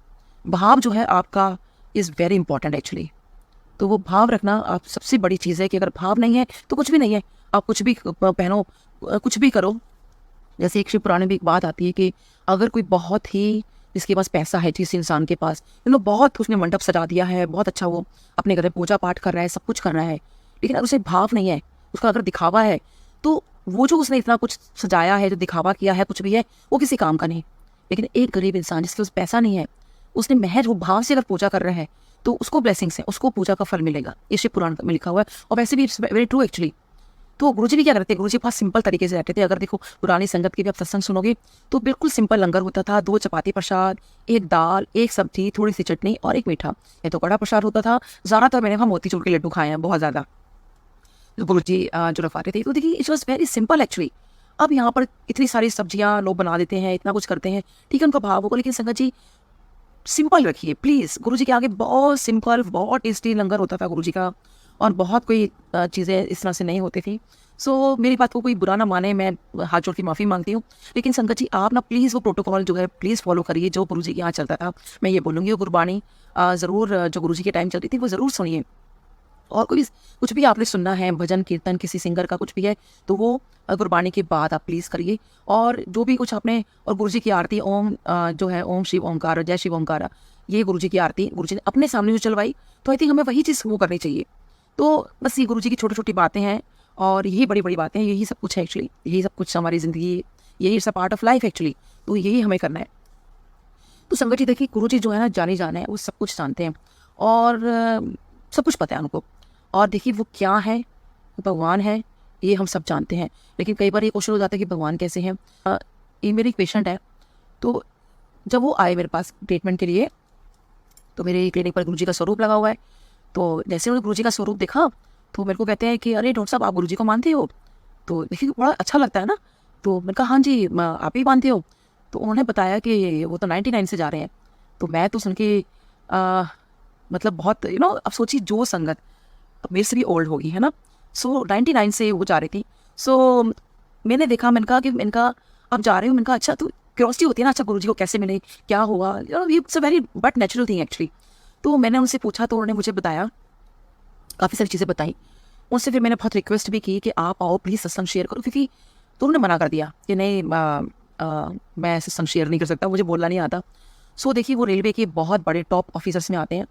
भाव जो है आपका इज़ वेरी इंपॉर्टेंट एक्चुअली। तो वो भाव रखना आप सबसे बड़ी चीज़ है कि अगर भाव नहीं है तो कुछ भी नहीं है, आप कुछ भी पहनो कुछ भी करो। जैसे एक शिव पुराण में एक बात आती है कि अगर कोई बहुत ही जिसके पास पैसा है, जिस इंसान के पास बहुत उसने मंडप सजा दिया है, बहुत अच्छा वो अपने घर में पूजा पाठ कर रहा है, सब कुछ कर रहा है, लेकिन अगर उसे भाव नहीं है, उसका अगर दिखावा है, तो वो जो उसने इतना कुछ सजाया है, जो दिखावा किया है, कुछ भी है, वो किसी काम का नहीं। लेकिन एक गरीब इंसान जिसके पास पैसा नहीं है, उसने महज वो भाव से अगर पूजा कर रहा है तो उसको ब्लेसिंग्स है, उसको पूजा का फल मिलेगा। ये शिव पुराण में लिखा हुआ है और वैसे भी इट्स वेरी ट्रू एक्चुअली। तो गुरुजी भी क्या करते हैं, गुरुजी बहुत सिंपल तरीके से रहते थे। अगर देखो पुरानी संगत की भी आप सत्संग सुनोगे तो बिल्कुल सिंपल लंगर होता था, 2 चपाती प्रसाद, 1 दाल, 1 सब्जी, थोड़ी सी चटनी और 1 मीठा। ये तो कड़ा प्रसाद होता था। ज़्यादातर मैंने वहाँ मोतीचूर के लड्डू खाए हैं बहुत ज़्यादा, जो गुरुजी जो रखवाते थे। तो देखिए it was very simple actually. अब यहाँ पर इतनी सारी सब्जियाँ लोग बना देते हैं, इतना कुछ करते हैं, ठीक है उनका भाव होगा, लेकिन संगत जी सिंपल रखिए प्लीज़। गुरुजी के आगे बहुत सिंपल, बहुत टेस्टी लंगर होता था गुरुजी का, और बहुत कोई चीज़ें इस तरह से नहीं होती थी। सो मेरी बात को कोई बुरा ना माने, मैं हाथ जोड़ के माफ़ी मांगती हूँ, लेकिन संगत जी आप ना प्लीज़ वो प्रोटोकॉल जो है प्लीज़ फॉलो करिए जो गुरुजी के यहाँ चलता था। मैं ये बोलूँगी वो गुरबाणी ज़रूर जो गुरुजी के टाइम चलती थी वो ज़रूर सुनिए। और कोई कुछ भी आपने सुनना है, भजन कीर्तन किसी सिंगर का कुछ भी है, तो वो गुरबाणी के बाद आप प्लीज़ करिए। और जो भी कुछ आपने, और गुरुजी की आरती ओम जो है ओम शिव ओमकार, जय शिव ओमकार, ये गुरुजी की आरती गुरुजी ने अपने सामने जो चलवाई, तो आई थिंक हमें वही चीज़ वो करनी चाहिए। तो बस ये गुरुजी की छोटी छोटी बातें हैं और यही बड़ी बड़ी बातें हैं, यही सब कुछ है एक्चुअली, यही सब कुछ हमारी ज़िंदगी, यही सब पार्ट ऑफ लाइफ एक्चुअली। तो यही हमें करना है। तो संगत जी देखिए, गुरु जी जो है ना जाने जाने हैं, वो सब कुछ जानते हैं और सब कुछ पता है उनको। और देखिए वो क्या है, भगवान है, ये हम सब जानते हैं। लेकिन कई बार ये क्वेश्चन हो जाता है कि भगवान कैसे हैं। ये मेरी एक पेशेंट है, तो जब वो आए मेरे पास ट्रीटमेंट के लिए, तो मेरे क्लिनिक पर गुरुजी का स्वरूप लगा हुआ है। तो जैसे उन्होंने गुरुजी का स्वरूप देखा, तो मेरे को कहते हैं कि अरे डॉक्टर साहब, आप गुरुजी को मानते हो? तो देखिए बड़ा अच्छा लगता है ना। तो मैंने कहा हाँ जी, आप ही मानते हो? तो उन्होंने बताया कि वो तो 99 से जा रहे हैं। तो मैं तो सुन के मतलब बहुत अब सोचिए, जो संगत अब मेरे से भी ओल्ड होगी, है ना। सो 99 से वो जा रही थी। सो मैंने देखा, मैंने कहा कि इनका आप जा रहे हो? मैंने कहा अच्छा, तो क्यूरियोसिटी होती है ना, अच्छा गुरुजी को कैसे मिले, क्या हुआ, ये it's a very but natural thing actually. तो मैंने उनसे पूछा, तो उन्होंने मुझे बताया, काफ़ी सारी चीज़ें बताई। उनसे फिर मैंने बहुत रिक्वेस्ट भी की कि आप आओ प्लीज़, सत्संग शेयर करो, क्योंकि तो उन्होंने मना कर दिया कि नहीं, मैं सत्संग शेयर नहीं कर सकता, मुझे बोलना नहीं आता। सो देखिए, वो रेलवे के बहुत बड़े टॉप ऑफिसर्स में आते हैं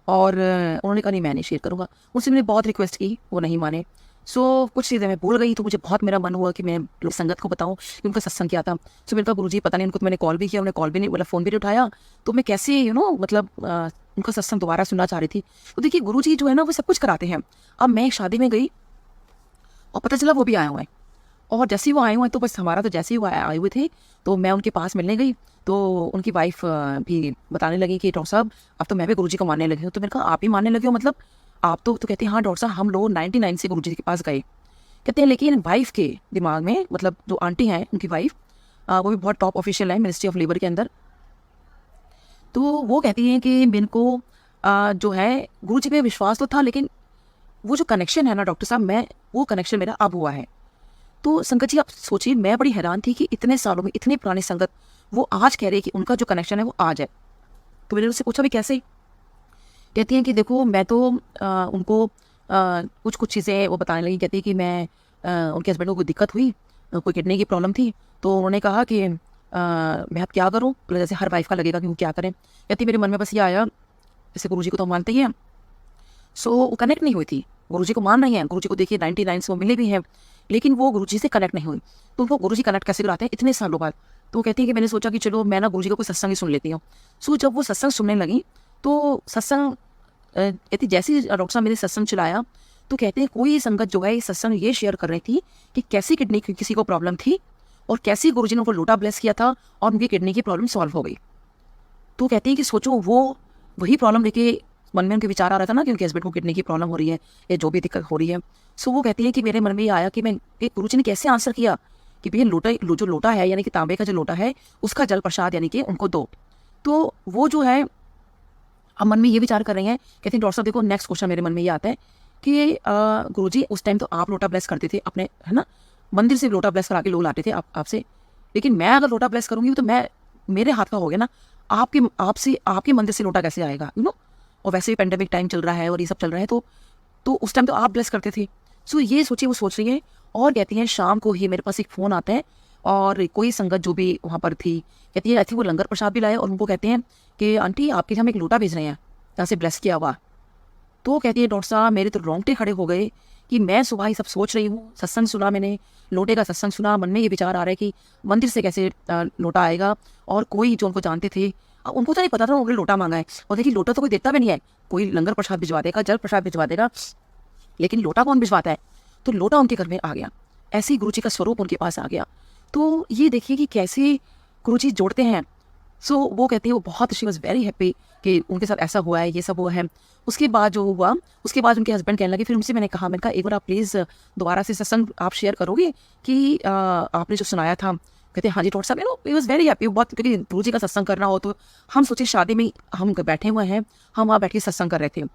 और उन्होंने कहा नहीं, मैं नहीं शेयर करूँगा। उनसे मैंने बहुत रिक्वेस्ट की, वो नहीं माने। सो कुछ चीज़ें मैं भूल गई, तो मुझे बहुत मेरा मन हुआ कि मैं लोग संगत को बताऊँ कि उनका सत्संग क्या था। सो मैंने कहा गुरुजी पता नहीं, उनको तो मैंने कॉल भी किया, उन्होंने कॉल भी नहीं, मतलब फ़ोन भी नहीं उठाया। तो मैं कैसे मतलब उनका सत्संग दोबारा सुनना चाह रही थी। तो देखिए, गुरुजी जो है ना, वो सब कुछ कराते हैं। अब मैं एक शादी में गई और पता चला वो भी आए हुए हैं। और जैसे ही वो आए हुए हैं, तो बस हमारा तो जैसे ही वो आए हुए थे, तो मैं उनके पास मिलने गई। तो उनकी वाइफ भी बताने लगी कि डॉक्टर साहब, अब तो मैं भी गुरुजी को मानने लगी हूँ। तो मैंने कहा आप ही मानने लगे हो, मतलब आप तो कहते हैं हाँ डॉक्टर साहब, हम लोग 99 से गुरुजी के पास गए। कहते हैं लेकिन वाइफ के दिमाग में, मतलब जो आंटी हैं उनकी वाइफ, वो भी बहुत टॉप ऑफिशियल है मिनिस्ट्री ऑफ लेबर के अंदर। तो वो कहती हैं कि मेरे को जो है गुरुजी पे विश्वास तो था, लेकिन वो जो कनेक्शन है ना डॉक्टर साहब, मैं वो कनेक्शन मेरा अब हुआ है। तो संगत जी आप सोचिए, मैं बड़ी हैरान थी कि इतने सालों में, इतनी पुरानी संगत, वो आज कह रही है कि उनका जो कनेक्शन है वो आज है। तो मैंने उससे पूछा भी कैसे? कहती हैं कि देखो, मैं तो उनको कुछ कुछ चीज़ें वो बताने लगी। कहती है कि मैं उनके हस्बैंड को कोई दिक्कत हुई, कोई किडनी की प्रॉब्लम थी। तो उन्होंने कहा कि मैं अब क्या करूँ, मतलब जैसे हर वाइफ का लगेगा कि वो क्या करें। कहती मेरे मन में बस ये आया, जैसे गुरुजी को तो हम मानते ही हैं। सो वो कनेक्ट नहीं हुई थी, गुरुजी को मान रही हैं, गुरुजी को देखिए 99 से वो मिले भी हैं, लेकिन वो गुरुजी से कनेक्ट नहीं हुई। तो वो गुरुजी कनेक्ट कैसे कराते हैं इतने सालों बाद? तो वो कहती है कि मैंने सोचा कि चलो मैं ना गुरुजी का कोई सत्संग ही सुन लेती हूँ। सो जब वो सत्संग सुनने लगी, तो सत्संग कहती जैसे ही डॉक्टर साहब मेरे सत्संग चलाया, तो कहते हैं कोई संगत जो है ये सत्संग ये शेयर कर रही थी कि कैसी किडनी की किसी को प्रॉब्लम थी और कैसी गुरुजी ने उनको लोटा ब्लेस किया था और उनकी किडनी की प्रॉब्लम सॉल्व हो गई। तो कहती है कि सोचो, वो वही प्रॉब्लम लेके मन में उनके विचार आ रहा था ना कि उनके हस्बैंड को किडनी की प्रॉब्लम हो रही है या जो भी दिक्कत हो रही है। सो वो कहती है कि मेरे मन में ये आया कि मैं, गुरुजी ने कैसे आंसर किया कि भैया जो लोटा है, यानी कि तांबे का जो लोटा है, उसका जल प्रसाद यानी कि उनको दो। तो वो जो है, अब मन में ये विचार कर रही हैं। कहती हैं डॉक्टर साहब देखो, नेक्स्ट क्वेश्चन मेरे मन में ये आता है कि गुरुजी उस टाइम तो आप लोटा ब्लेस करते थे अपने, है ना, मंदिर से लोटा ब्लेस करा के लोग लाते थे आपसे, लेकिन मैं अगर लोटा ब्लेस करूंगी तो मैं, मेरे हाथ का हो गया ना, आपके मंदिर से लोटा कैसे आएगा, और वैसे भी पेंडेमिक टाइम चल रहा है और ये सब चल रहा है, तो उस टाइम तो आप ब्लेस करते थे। सो ये सोचिए, वो सोच रही है। और कहती हैं शाम को ही मेरे पास एक फ़ोन आता है और कोई संगत जो भी वहाँ पर थी, कहती है आई थिंक वो लंगर प्रसाद भी लाए और उनको कहते हैं कि आंटी आपके लिए हम एक लोटा भेज रहे हैं जहाँ से ब्लेस किया हुआ। तो कहती है डॉक्टर साहब, मेरे तो रोंगटे खड़े हो गए कि मैं सुबह ही सब सोच रही हूँ, सत्संग सुना मैंने, लोटे का सत्संग सुना, मन में ये विचार आ रहा है कि मंदिर से कैसे लोटा आएगा, और कोई जो उनको जानते थे, उनको तो नहीं पता था उन्होंने लोटा मांगा है। और देखिए लोटा तो कोई देता भी नहीं है, कोई लंगर प्रसाद भिजवा देगा, जल प्रसाद भिजवा देगा, लेकिन लोटा कौन भिजवाता है? तो लोटा उनके घर में आ गया, ऐसे ही गुरुजी का स्वरूप उनके पास आ गया। तो ये देखिए कि कैसे गुरुजी जोड़ते हैं। सो वो कहती है वो बहुत, शी वॉज वेरी हैप्पी कि उनके साथ ऐसा हुआ है, ये सब हुआ है। उसके बाद जो हुआ, उसके बाद उनके हस्बैंड कहने लगे, फिर उनसे मैंने कहा एक बार आप प्लीज़ दोबारा से सत्संग आप शेयर करोगे कि आपने जो सुनाया था। कहते हैं हाँ जी डॉक्टर साहब, ही वॉज वेरी हैप्पी बहुत, क्योंकि गुरुजी का सत्संग करना हो तो हम सोचे शादी में हम बैठे हुए हैं, हम वहाँ बैठ के सत्संग कर रहे थे।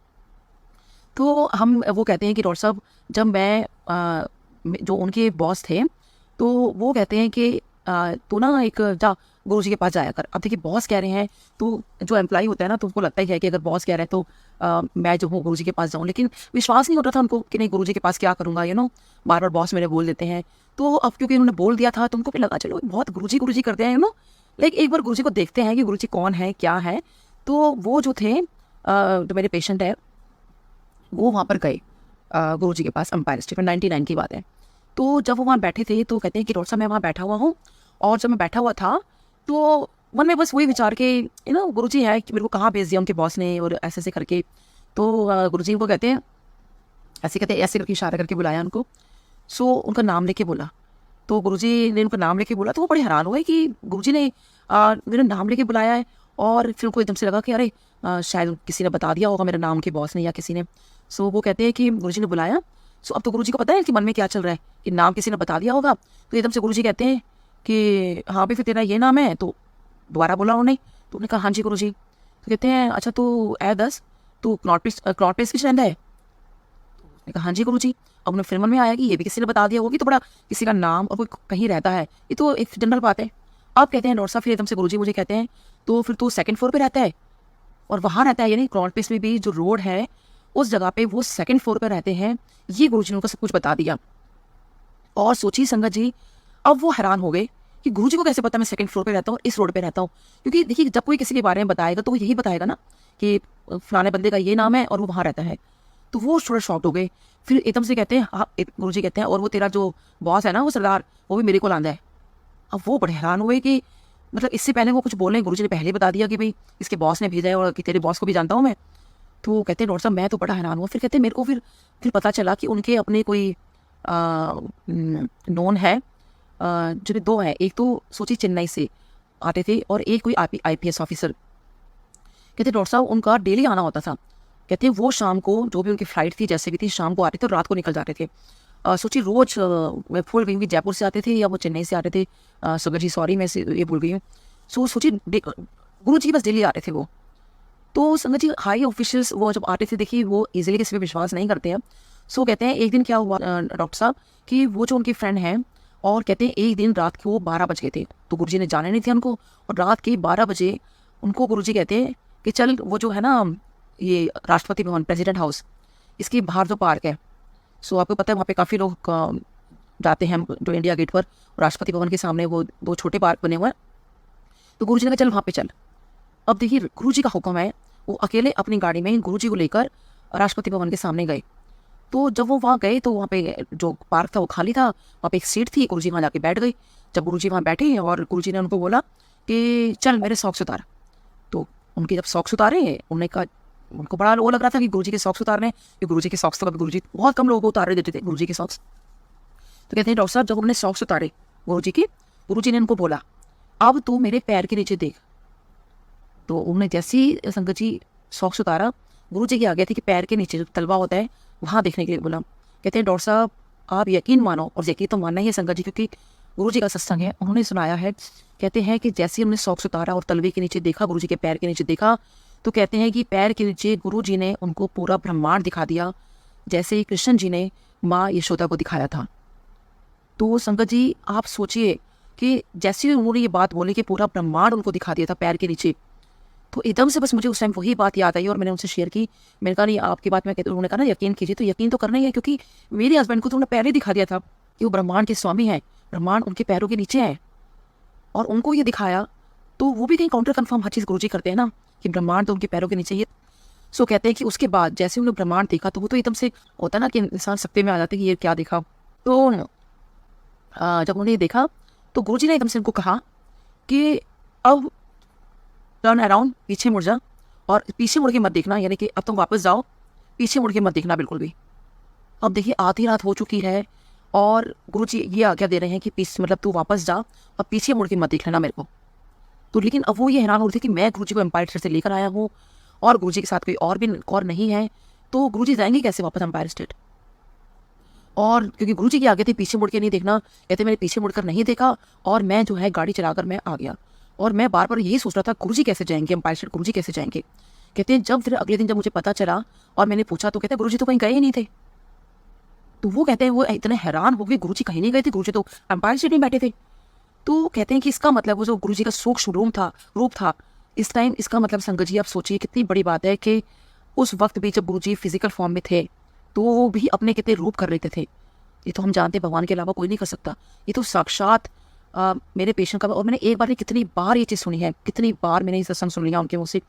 तो हम, वो कहते हैं कि डॉक्टर साहब, जब मैं जो उनके बॉस थे, तो वो कहते हैं कि तू ना एक जा गुरुजी के पास जाया कर। अब देखिए बॉस कह रहे हैं, तो जो एम्प्लॉय होता है ना, तो उनको लगता ही है कि अगर बॉस कह रहे हैं तो मैं जो हूँ गुरुजी के पास जाऊँ, लेकिन विश्वास नहीं होता था उनको कि नहीं गुरुजी के पास क्या करूँगा, बार बार बॉस मेरे बोल देते हैं। तो अब क्योंकि उन्होंने बोल दिया था, तो उनको भी लगा चलो बहुत गुरुजी गुरुजी करते हैं, लाइक एक बार गुरुजी को देखते हैं कि गुरुजी कौन है, क्या है। तो वो जो थे, जो मेरे पेशेंट है, वो वहाँ पर गए गुरुजी के पास, एम्पायर स्टेट में, 99 की बात है। तो जब वो वहाँ बैठे थे, तो कहते हैं कि डॉक्टर साहब मैं वहाँ बैठा हुआ हूँ, और जब मैं बैठा हुआ था, तो मन में बस वही विचार के गुरुजी है कि मेरे को कहाँ भेज दिया उनके बॉस ने और ऐसे ऐसे करके। तो गुरुजी को कहते हैं, ऐसे कहते हैं, ऐसे करके इशारा करके बुलाया उनको। सो उनका नाम लेके बोला। तो गुरुजी ने उनका नाम लेके बोला तो वो बड़े हैरान हुए कि गुरुजी ने मेरा नाम लेके बुलाया है। और फिर उनको एकदम से लगा कि अरे शायद किसी ने बता दिया होगा मेरा नाम के बॉस ने या किसी ने। सो वो कहते हैं कि गुरुजी ने बुलाया। सो अब तो गुरुजी को पता है कि मन में क्या चल रहा है, कि नाम किसी ने बता दिया होगा। तो एकदम से गुरुजी कहते हैं कि हाँ भी फिर तेरा ये नाम है। तो दोबारा बोला उन्होंने। तो उन्होंने कहा हाँ जी गुरुजी। तो कहते हैं अच्छा तू दस तू क्लॉट पेस किस रहता है। उसने कहा हाँ जी गुरुजी। अब उन्हें फिर मन में आया कि ये भी किसी ने बता दिया होगी, तो बड़ा किसी का नाम और कोई कहीं रहता है, ये तो एक जनरल बात है। अब कहते हैं डॉक्टर साहब, फिर एकदम से गुरुजी मुझे कहते हैं तो फिर तू सेकंड फ्लोर पे रहता है और वहाँ रहता है, यानी क्लॉट पेस में भी जो रोड है उस जगह पे वो सेकंड फ्लोर पे रहते हैं। ये गुरुजी ने उनको सब कुछ बता दिया। और सोचिए संगत जी, अब वो हैरान हो गए कि गुरुजी को कैसे पता मैं सेकंड फ्लोर पे रहता हूँ, इस रोड पे रहता हूँ। क्योंकि देखिए जब कोई किसी के बारे में बताएगा तो वो यही बताएगा ना कि फलाने बंदे का ये नाम है और वो वहाँ रहता है। तो वो थोड़ा शॉक्ड हो गए। फिर एकदम से कहते हैं हाँ, गुरुजी कहते हैं और वो तेरा जो बॉस है ना वो सरदार, वो भी मेरे को लांदा है। अब वो बड़े हैरान हुए कि मतलब इससे पहले वो कुछ बोल रहे हैं, गुरुजी ने पहले बता दिया कि भाई इसके बॉस ने भेजा है और कि तेरे बॉस को भी जानता हूँ मैं। तो कहते हैं डॉक्टर साहब मैं तो बड़ा हैरान हुआ। फिर कहते हैं मेरे को फिर पता चला कि उनके अपने कोई नोन है, जो दो हैं, एक तो सोची चेन्नई से आते थे और एक कोई IPS ऑफिसर। कहते डॉक्टर साहब उनका डेली आना होता था। कहते हैं वो शाम को जो भी उनकी फ्लाइट थी जैसे भी थी, शाम को आते थे और रात को निकल जाते थे। सोचिए रोज मैं भूल गई जयपुर से आते थे या वो चेन्नई से आते थे। सुगर जी सॉरी मैं ये भूल गई हूँ। सो सोचिए गुरु जी बस डेली आते थे वो। तो संगत जी हाई ऑफिशियल्स वो जब आते थे देखिए वो इजीली किसी पे विश्वास नहीं करते हैं। सो कहते हैं एक दिन क्या हुआ डॉक्टर साहब कि वो जो उनकी फ्रेंड हैं, और कहते हैं एक दिन रात को 12 बज गए थे तो गुरुजी ने जाने नहीं थे उनको। और रात के 12 बजे उनको गुरुजी कहते हैं कि चल वो जो है ना ये राष्ट्रपति भवन प्रेसिडेंट हाउस, इसके बाहर जो पार्क है, सो आपको पता है वहाँ पे काफ़ी लोग जाते हैं जो इंडिया गेट पर। राष्ट्रपति भवन के सामने वो 2 छोटे पार्क बने हुए हैं। तो गुरुजी ने कहा चल वहाँ पे चल। अब देखिए गुरुजी का हुक्म है, वो अकेले अपनी गाड़ी में गुरुजी को लेकर राष्ट्रपति भवन के सामने गए। तो जब वो वहाँ गए तो वहाँ पे जो पार्क था वो खाली था, वहाँ पे एक सीट थी, गुरुजी वहाँ जाके बैठ गई। जब गुरुजी वहाँ बैठे और गुरुजी ने उनको बोला कि चल मेरे सॉक्स उतार। तो उनके जब सॉक्स उतारे उन्होंने कहा, उनको बड़ा वो लग रहा था कि गुरुजी के सॉक्स उतारने, कि गुरुजी के सॉक्स तो कभी गुरुजी बहुत कम लोगों को उतारे देते थे गुरुजी के सॉक्स। तो कहते हैं डॉक्टर साहब जब उन्होंने सॉक्स उतारे गुरुजी के, गुरुजी ने उनको बोला अब तू मेरे पैर के नीचे देख। तो उन्होंने जैसे ही संगत जी सॉक्स उतारा, गुरुजी के आगे थे कि पैर के नीचे जो तलवा होता है वहाँ देखने के लिए बोला। कहते हैं डॉक्टर साहब आप यकीन मानो, और यकीन तो मानना ही है संगत जी क्योंकि गुरुजी का सत्संग है, उन्होंने सुनाया है। कहते हैं कि जैसे ही उन्होंने सॉक्स उतारा और तलवे के नीचे देखा, गुरुजी के पैर के नीचे देखा, तो कहते हैं कि पैर के नीचे गुरुजी ने उनको पूरा ब्रह्मांड दिखा दिया, जैसे ही कृष्ण जी ने माँ यशोदा को दिखाया था। तो संगत जी आप सोचिए कि जैसे ही उन्होंने ये बात बोली कि पूरा ब्रह्मांड उनको दिखा दिया था पैर के नीचे, तो एकदम से बस मुझे उस टाइम वही बात याद आई और मैंने उनसे शेयर की। मैंने कहा नहीं आपकी बात में, उन्होंने कहा ना यकीन कीजिए, तो यकीन तो करना ही है क्योंकि मेरे हस्बैंड को तो उन्होंने पहले दिखा दिया था कि वो ब्रह्मांड के स्वामी हैं, ब्रह्मांड उनके पैरों के नीचे है। और उनको ये दिखाया तो वो भी कहीं काउंटर कन्फर्म हर चीज़ गुरुजी करते हैं ना कि ब्रह्मांड तो उनके पैरों के नीचे ही है। सो कहते हैं कि उसके बाद जैसे उन्होंने ब्रह्मांड देखा तो वो तो एकदम से होता ना कि इंसान सत्ते में आ जाते कि ये क्या देखा। तो जब उन्होंने देखा तो गुरुजी ने एकदम से उनको कहा कि अब टर्न अराउंड, पीछे मुड़ जा, और पीछे मुड़ के मत देखना, यानी कि अब तुम वापस जाओ, पीछे मुड़ के मत देखना बिल्कुल भी। अब देखिए आधी रात हो चुकी है और गुरुजी ये आज्ञा दे रहे हैं कि पीछे मतलब तू वापस जा और पीछे मुड़ के मत देख लेना मेरे को। तो लेकिन अब वो ये हैरान हो रही थी कि मैं गुरुजी को एम्पायर स्टेट से लेकर आया हूँ और गुरुजी के साथ कोई और भी और नहीं है, तो गुरुजी जाएंगे कैसे वापस एम्पायर स्टेट। और क्योंकि गुरुजी की आगे थे पीछे मुड़ के नहीं देखना, कहते मैंने पीछे मुड़कर नहीं देखा और मैं जो है गाड़ी चलाकर मैं आ गया। और मैं बार बार यही सोच रहा था गुरुजी कैसे जाएंगे एम्पायर स्टेट, गुरुजी कैसे जाएंगे। कहते हैं जब फिर अगले दिन जब मुझे पता चला और मैंने पूछा तो कहते हैं गुरुजी तो कहीं गए ही नहीं थे। तो वो कहते हैं वो इतने हैरान हो गए, गुरुजी कहीं नहीं गए थे, गुरुजी तो एम्पायर स्टेट में बैठे थे। तो कहते हैं कि इसका मतलब वो जो गुरुजी का सूक्ष्म रूप था इस टाइम, इसका मतलब संगत जी आप सोचिए कितनी बड़ी बात है कि उस वक्त भी जब गुरुजी फिजिकल फॉर्म में थे तो वो भी अपने कितने रूप कर लेते थे। ये तो हम जानते हैं भगवान के अलावा कोई नहीं कर सकता। ये तो साक्षात मेरे पेशेंट का, और मैंने एक बार नहीं कितनी बार ये चीज़ सुनी है, कितनी बार मैंने ये सत्संग सुन लिया उनके मुँह से।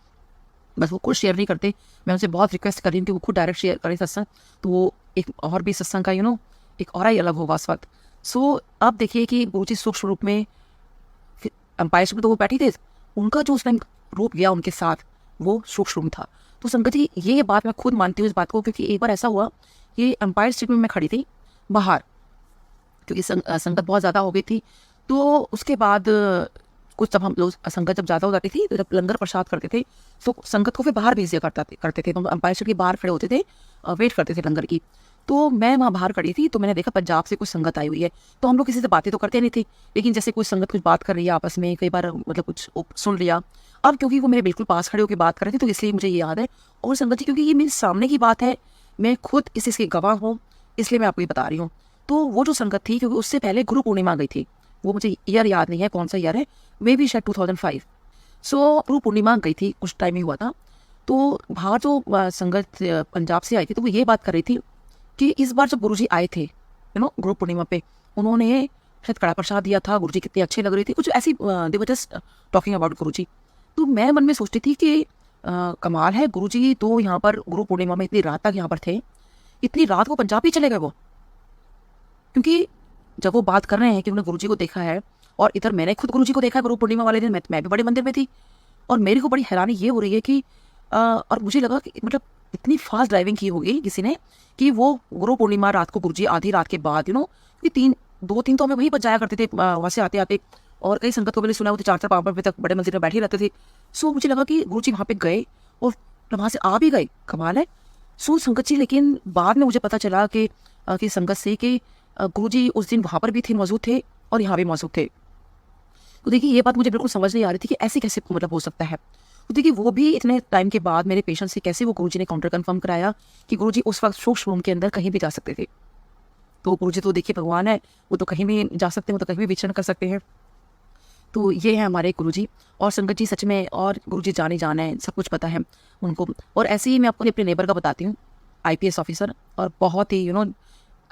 बस वो खुद शेयर नहीं करते, मैं उनसे बहुत रिक्वेस्ट कर रही हूँ कि वो खुद डायरेक्ट शेयर करें सत्संग, तो वो एक और भी सत्संग का एक और ही अलग होगा उस वक्त। सो अब देखिए कि गुरुजी सूक्ष्म रूप में एम्पायर स्टेट में तो वो बैठी थे उनका जो उस टाइम रूप गया उनके साथ वो सूक्ष्म रूप था। तो संगत जी ये बात मैं खुद मानती हूँ इस बात को, क्योंकि एक बार ऐसा हुआ कि एम्पायर स्टेट में मैं खड़ी थी बाहर, क्योंकि संगत बहुत ज़्यादा हो गई थी। तो उसके बाद कुछ जब हम लोग संगत जब ज़्यादा हो जाती थी तो जब लंगर प्रसाद करते थे तो संगत को फिर बाहर भेज दिया करते थे। तो हम एम्पायर स्टेट के बाहर खड़े होते थे, वेट करते थे लंगर की। तो मैं वहाँ बाहर खड़ी थी, तो मैंने देखा पंजाब से कुछ संगत आई हुई है। तो हम लोग किसी से बातें तो करते नहीं थे, लेकिन जैसे कुछ संगत कुछ बात कर रही है आपस में, कई बार मतलब कुछ सुन लिया। अब क्योंकि वो मेरे बिल्कुल पास खड़े होकर बात कर रहे थे तो इसलिए मुझे ये याद है। और संगत जी क्योंकि ये मेरे सामने की बात है, मैं खुद इस इसकी गवाह हूँ, इसलिए मैं आपको ये बता रही हूँ। तो वो जो संगत थी, क्योंकि उससे पहले गुरु पूर्णिमा गई थी, वो मुझे ईयर याद नहीं है कौन सा ईयर है, मे बी शायद 2005। सो गुरु पूर्णिमा गई थी, कुछ टाइम ही हुआ था। तो बाहर जो संगत पंजाब से आई थी, तो वो ये बात कर रही थी कि इस बार जब गुरुजी आए थे गुरु पूर्णिमा पे, उन्होंने शायद कड़ा प्रसाद दिया था, गुरुजी कितने अच्छे लग रहे थे, कुछ ऐसी दे वर जस्ट टॉकिंग अबाउट गुरुजी। तो मैं मन में सोचती थी कि कमाल है, गुरुजी तो यहाँ पर गुरु पूर्णिमा में इतनी रात तक यहाँ पर थे, इतनी रात को पंजाब ही चले गए वो। क्योंकि जब वो बात कर रहे हैं कि उन्होंने गुरुजी को देखा है, और इधर मैंने खुद गुरुजी को देखा है गुरु पूर्णिमा वाले दिन, मैं भी बड़े मंदिर में थी, और मेरे को बड़ी हैरानी ये हो रही है कि और मुझे लगा कि मतलब इतनी फास्ट ड्राइविंग की होगी किसी ने कि वो गुरु पूर्णिमा रात को गुरुजी आधी रात के बाद कि 2-3 तो हमें वहीं पर जाया करते थे वहाँ से आते आते, और कई संगत को मैंने सुना वो 4-4 5 बजे तक बड़े मंदिर में बैठे रहते थे। सो मुझे लगा कि गुरुजी वहाँ पे गए और वहाँ से आ भी गए, कमाल है। सो संगत जी, लेकिन बाद में मुझे पता चला कि संगत से कि गुरुजी उस दिन वहाँ पर भी थे, मौजूद थे, और यहाँ भी मौजूद थे। तो देखिए ये बात मुझे बिल्कुल समझ नहीं आ रही थी कि ऐसे कैसे मतलब हो सकता है। तो देखिए वो भी इतने टाइम के बाद मेरे पेशेंट से कैसे वो गुरुजी ने काउंटर कंफर्म कराया कि गुरुजी उस वक्त सूक्ष्म रूम के अंदर कहीं भी जा सकते थे। तो गुरुजी तो देखिए भगवान है, वो तो कहीं भी जा सकते हैं, वो तो कहीं भी विचरण कर सकते हैं। तो ये है हमारे गुरुजी, और संगत जी सच में, और गुरुजी जाने जाना है, सब कुछ पता है उनको। और ऐसे ही मैं आपको अपने नेबर का बताती हूँ, IPS ऑफिसर, और बहुत ही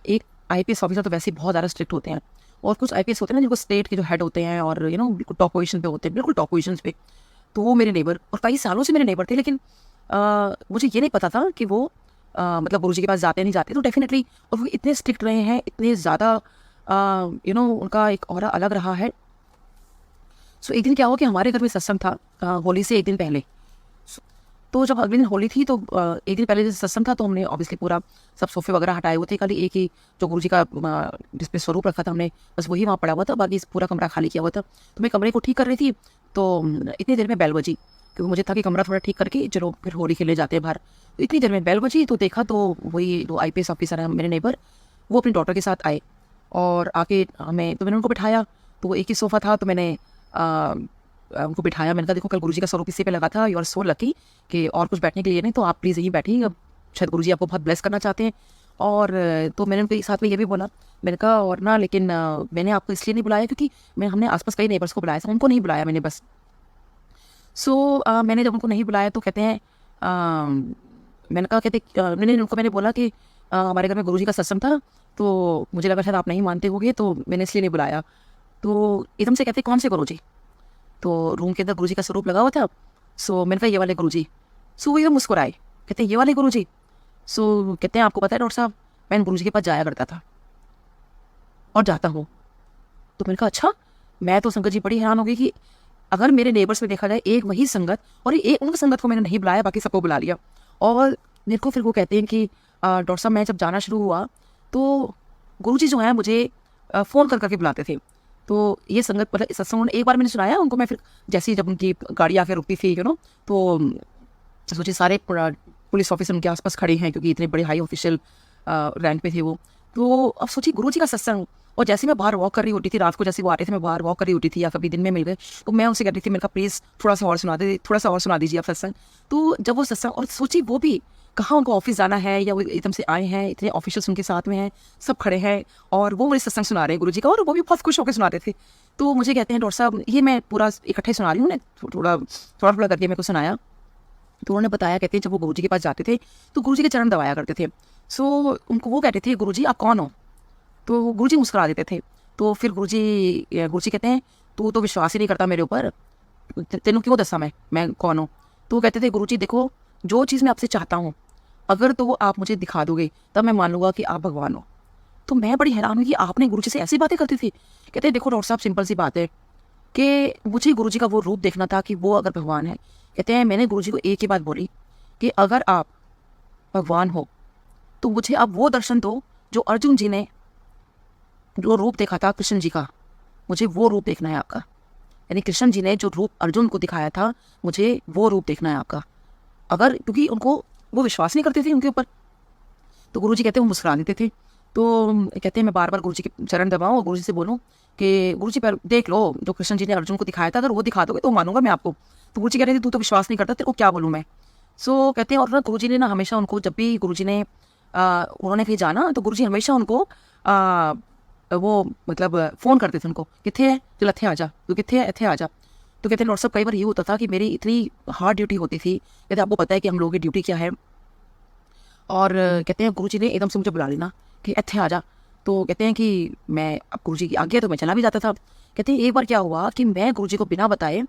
एक IPS ऑफिसर तो वैसे ही बहुत ज़्यादा स्ट्रिक्ट होते हैं, और कुछ IPS होते हैं ना जिनको स्टेट के जो हेड होते हैं और बिल्कुल टॉप पोजीशन पे होते हैं, बिल्कुल टॉप पोजीशन पे। तो वो मेरे नेबर, और कई सालों से मेरे नेबर थे, लेकिन मुझे ये नहीं पता था कि वो मतलब गुरुजी के पास जाते नहीं जाते। तो डेफिनेटली, और वो इतने स्ट्रिक्ट रहे हैं, इतने ज़्यादा उनका एक ऑरा अलग रहा है। सो एक दिन क्या हुआ कि हमारे घर में सत्संग था होली से एक दिन पहले। तो जब अगले दिन होली थी तो एक दिन पहले जैसे सत्संग था, तो हमने ऑब्वियसली पूरा सब सोफे वगैरह हटाए हुए थे, खाली एक ही जो गुरुजी का जिसपे स्वरूप रखा था हमने, बस वही वहाँ पड़ा हुआ था, बाकी पूरा कमरा खाली किया हुआ था। तो मैं कमरे को ठीक कर रही थी, तो इतनी देर में बेल बजी, क्योंकि मुझे था कि कमरा थोड़ा ठीक करके चलो फिर होली खेलने जाते हैं बाहर। तो इतनी देर में बेल बजी, तो देखा तो वही जो IPS ऑफिसर है मेरे नेबर, वो अपनी डॉटर के साथ आए, और आके तो मैंने उनको बिठाया। तो वो एक ही सोफ़ा था, तो मैंने उनको बिठाया। मैंने कहा देखो कल गुरुजी का स्वरूप इसी पे लगा था, यू आर सो लकी कि और कुछ बैठने के लिए नहीं, तो आप प्लीज़ यहीं बैठिए, अब शायद गुरुजी आपको बहुत ब्लेस करना चाहते हैं। और तो मैंने उनके साथ में ये भी बोला, मैंने कहा और ना, लेकिन मैंने आपको इसलिए नहीं बुलाया क्योंकि हमने आसपास कई नेबर्स को बुलाया था, उनको नहीं बुलाया मैंने बस। सो मैंने जब उनको नहीं बुलाया तो कहते हैं मैंने कहा मैंने बोला कि हमारे घर में गुरुजी का सत्संग था, तो मुझे लगा शायद आप नहीं मानते होगे, तो मैंने इसलिए नहीं बुलाया। तो एकदम से कहते कौन से गुरुजी? तो रूम के अंदर गुरुजी का स्वरूप लगा हुआ था। सो मैंने कहा ये वाले गुरुजी। सो वो एकदम मुस्कुराए, कहते हैं ये वाले गुरुजी। सो कहते हैं आपको पता है डॉक्टर साहब, मैं गुरुजी के पास जाया करता था और जाता हूँ। तो मैंने कहा अच्छा। मैं तो संगत जी बड़ी हैरान हो गई कि अगर मेरे नेबर्स में देखा जाए एक वही संगत, और एक उनकी संगत को मैंने नहीं बुलाया, बाकी सबको बुला लिया। और मेरे को फिर वो कहते हैं कि डॉक्टर साहब मैं जब जाना शुरू हुआ तो गुरुजी जो है मुझे फ़ोन कर करके बुलाते थे। तो ये संगत मतलब सत्संग एक बार मैंने सुनाया उनको, मैं फिर जैसे ही जब उनकी गाड़ी आके रुकती थी तो सोचिए सारे पुलिस ऑफिसर उनके आसपास खड़े हैं, क्योंकि इतने बड़े हाई ऑफिशियल रैंक पे थे वो। तो अब सोचिए गुरुजी का सत्संग, और जैसे मैं बाहर वॉक कर रही होती थी रात को, जैसे वो आ रहे थे मैं बाहर वॉक कर रही होती थी, या कभी दिन में मिल गए तो मैं उनसे कहती थी, मैंने कहा प्लीज़ थोड़ा सा और सुना दीजिए आप सत्संग। तो जब वो सत्संग, और सोचिए वो भी कहाँ उनको ऑफिस जाना है, या वो एकदम से आए हैं, इतने ऑफिशियल्स उनके साथ में हैं, सब खड़े हैं, और वो मुझे सत्संग सुना रहे हैं गुरुजी का, और वो भी बहुत खुश होकर सुनाते थे। तो मुझे कहते हैं डॉक्टर साहब ये मैं पूरा इकट्ठे सुना रही हूँ, थोड़ा करके मेरे को सुनाया। तो उन्होंने बताया, कहते हैं जब वो गुरुजी के पास जाते थे तो गुरुजी के चरण दबाया करते थे। सो उनको वो कहते थे गुरुजी आप कौन हो? तो गुरुजी मुस्कुरा देते थे। तो फिर गुरुजी कहते हैं तू तो विश्वास ही नहीं करता मेरे ऊपर, तेनों क्यों दसा मैं कौन हूँ? तो वो कहते थे गुरुजी देखो, जो चीज़ मैं आपसे चाहता हूँ अगर तो वो आप मुझे दिखा दोगे तब मैं मान लूँगा कि आप भगवान हो। तो मैं बड़ी हैरान हुई कि आपने गुरुजी से ऐसी बातें करती थी। कहते हैं देखो डॉक्टर साहब सिंपल सी बात है, कि मुझे गुरुजी का वो रूप देखना था कि वो अगर भगवान है। कहते हैं मैंने गुरुजी को एक ही बात बोली कि अगर आप भगवान हो तो मुझे आप वो दर्शन दो जो अर्जुन जी ने जो रूप देखा था कृष्ण जी का, मुझे वो रूप देखना है आपका। यानी कृष्ण जी ने जो रूप अर्जुन को दिखाया था, मुझे वो रूप देखना है आपका। अगर क्योंकि उनको वो विश्वास नहीं करते थे उनके ऊपर, तो गुरुजी कहते हैं वो मुस्कुरा देते थे। तो कहते हैं मैं बार बार गुरुजी के चरण दबाऊं और गुरुजी से बोलूं कि गुरुजी पर देख लो जो कृष्ण जी ने अर्जुन को दिखाया था, अगर वो दिखा दोगे तो मानूंगा मैं आपको। तो गुरुजी कह रहे थे तू तो विश्वास नहीं करता, तेरे को क्या बोलूँ मैं। सो कहते हैं और ना गुरुजी ने ना हमेशा उनको, जब भी गुरुजी ने उन्होंने कहीं जाना तो गुरुजी हमेशा उनको वो मतलब फ़ोन करते थे उनको, कितने है चल इत्थे आ जा, तू कितने है इत्थे आ जा। तो कहते हैं डॉक्टर साहब कई बार ये होता था कि मेरी इतनी हार्ड ड्यूटी होती थी, कहते आपको पता है कि हम लोगों की ड्यूटी क्या है। और कहते हैं गुरुजी ने एकदम से मुझे बुला लेना कि इत्थे आ जा। तो कहते हैं कि मैं अब गुरुजी की आज्ञा तो मैं चला भी जाता था। कहते हैं एक बार क्या हुआ कि मैं गुरुजी को बिना बताए,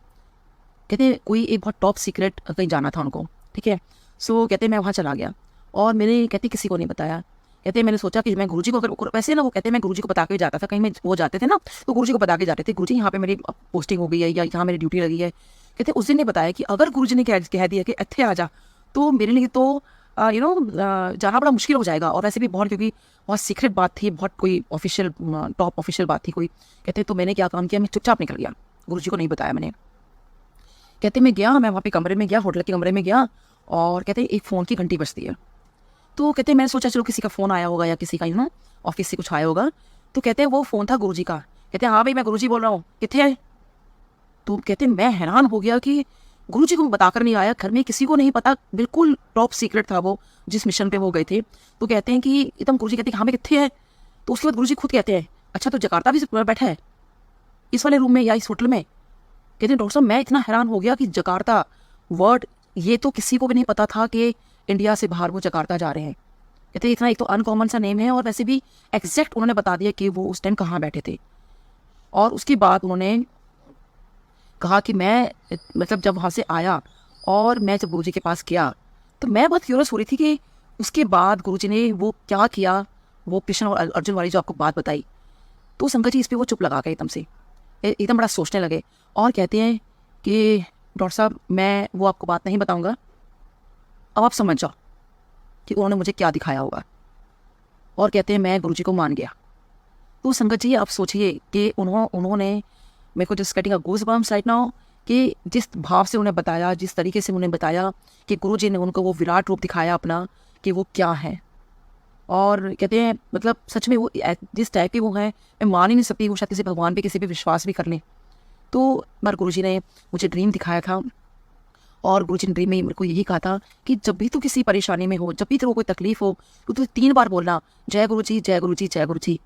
कहते हैं कोई एक बहुत टॉप सीक्रेट कहीं जाना था उनको, ठीक है। सो कहते हैं मैं वहाँ चला गया और मैंने कहते किसी को नहीं बताया। कहते हैं मैंने सोचा कि मैं गुरुजी को अगर वैसे ना, वो कहते हैं मैं गुरुजी को बता के जाता था, कहीं मैं वो जाते थे ना तो गुरुजी को बता के जाते थे गुरुजी यहाँ पे मेरी पोस्टिंग हो गई है या यहाँ मेरी ड्यूटी लगी है। कहते उस दिन ने बताया कि अगर गुरुजी ने कह दिया कि इत्थे आ जा तो मेरे लिए तो जाना बड़ा मुश्किल हो जाएगा। और वैसे भी बहुत, क्योंकि बहुत सीक्रेट बात थी, बहुत कोई ऑफिशियल टॉप ऑफिशियल बात थी कोई। कहते तो मैंने क्या काम किया, मैं चुपचाप निकल गया, गुरुजी को नहीं बताया मैंने। कहते मैं गया, मैं वहाँ पे कमरे में गया, होटल के कमरे में गया और कहते एक फ़ोन की घंटी बजती है। तो कहते मैंने सोचा चलो किसी का फ़ोन आया होगा या किसी का ऑफिस से कुछ आया होगा। तो कहते हैं वो फ़ोन था गुरुजी का। कहते हैं हाँ भाई मैं गुरुजी बोल रहा हूँ, कितने है। तो कहते मैं हैरान हो गया कि गुरुजी को बताकर नहीं आया, घर में किसी को नहीं पता, बिल्कुल टॉप सीक्रेट था वो जिस मिशन पे वो गए थे। तो कहते हैं कि एकदम गुरुजी कहते हैं हाँ मैं कितने है। तो उसके बाद गुरुजी खुद कहते हैं अच्छा तो जकार्ता भी बैठा है इस वाले रूम में या इस होटल में। कहते हैं डॉक्टर साहब मैं इतना हैरान हो गया कि जकार्ता वर्ड, ये तो किसी को भी नहीं पता था कि इंडिया से बाहर वो जकार्ता जा रहे हैं। कहते इतना एक तो अनकॉमन सा नेम है और वैसे भी एग्जैक्ट उन्होंने बता दिया कि वो उस टाइम कहाँ बैठे थे। और उसके बाद उन्होंने कहा कि मैं मतलब जब वहाँ से आया और मैं जब गुरुजी के पास गया तो मैं बहुत क्यूरियस हो रही थी कि उसके बाद गुरुजी ने वो क्या किया, वो कृष्ण और अर्जुन वाली जो आपको बात बताई। तो शंकर जी इस पर वो चुप लगा गए एकदम से, एकदम बड़ा सोचने लगे और कहते हैं कि डॉक्टर साहब मैं वो आपको बात नहीं बताऊंगा, अब आप समझ जाओ कि उन्होंने मुझे क्या दिखाया होगा। और कहते हैं मैं गुरुजी को मान गया। तो संगत जी आप सोचिए कि उन्होंने मेरे को just getting a goosebumps right now कि जिस भाव से उन्हें बताया, जिस तरीके से उन्हें बताया कि गुरुजी ने उनको वो विराट रूप दिखाया अपना कि वो क्या है। और कहते हैं मतलब सच में वो जिस टाइप के वो हैं मैं मान ही नहीं सकती, वो शायद किसी भगवान पे किसी पे विश्वास भी कर लें। तो बार गुरुजी ने मुझे ड्रीम दिखाया था और गुरुजी ने ड्रीम में मेरे को यही कहा था कि जब भी तू किसी परेशानी में हो, जब भी तेरे को कोई तकलीफ हो तो तू 3 बार बोलना जय गुरुजी जय गुरुजी जय गुरुजी।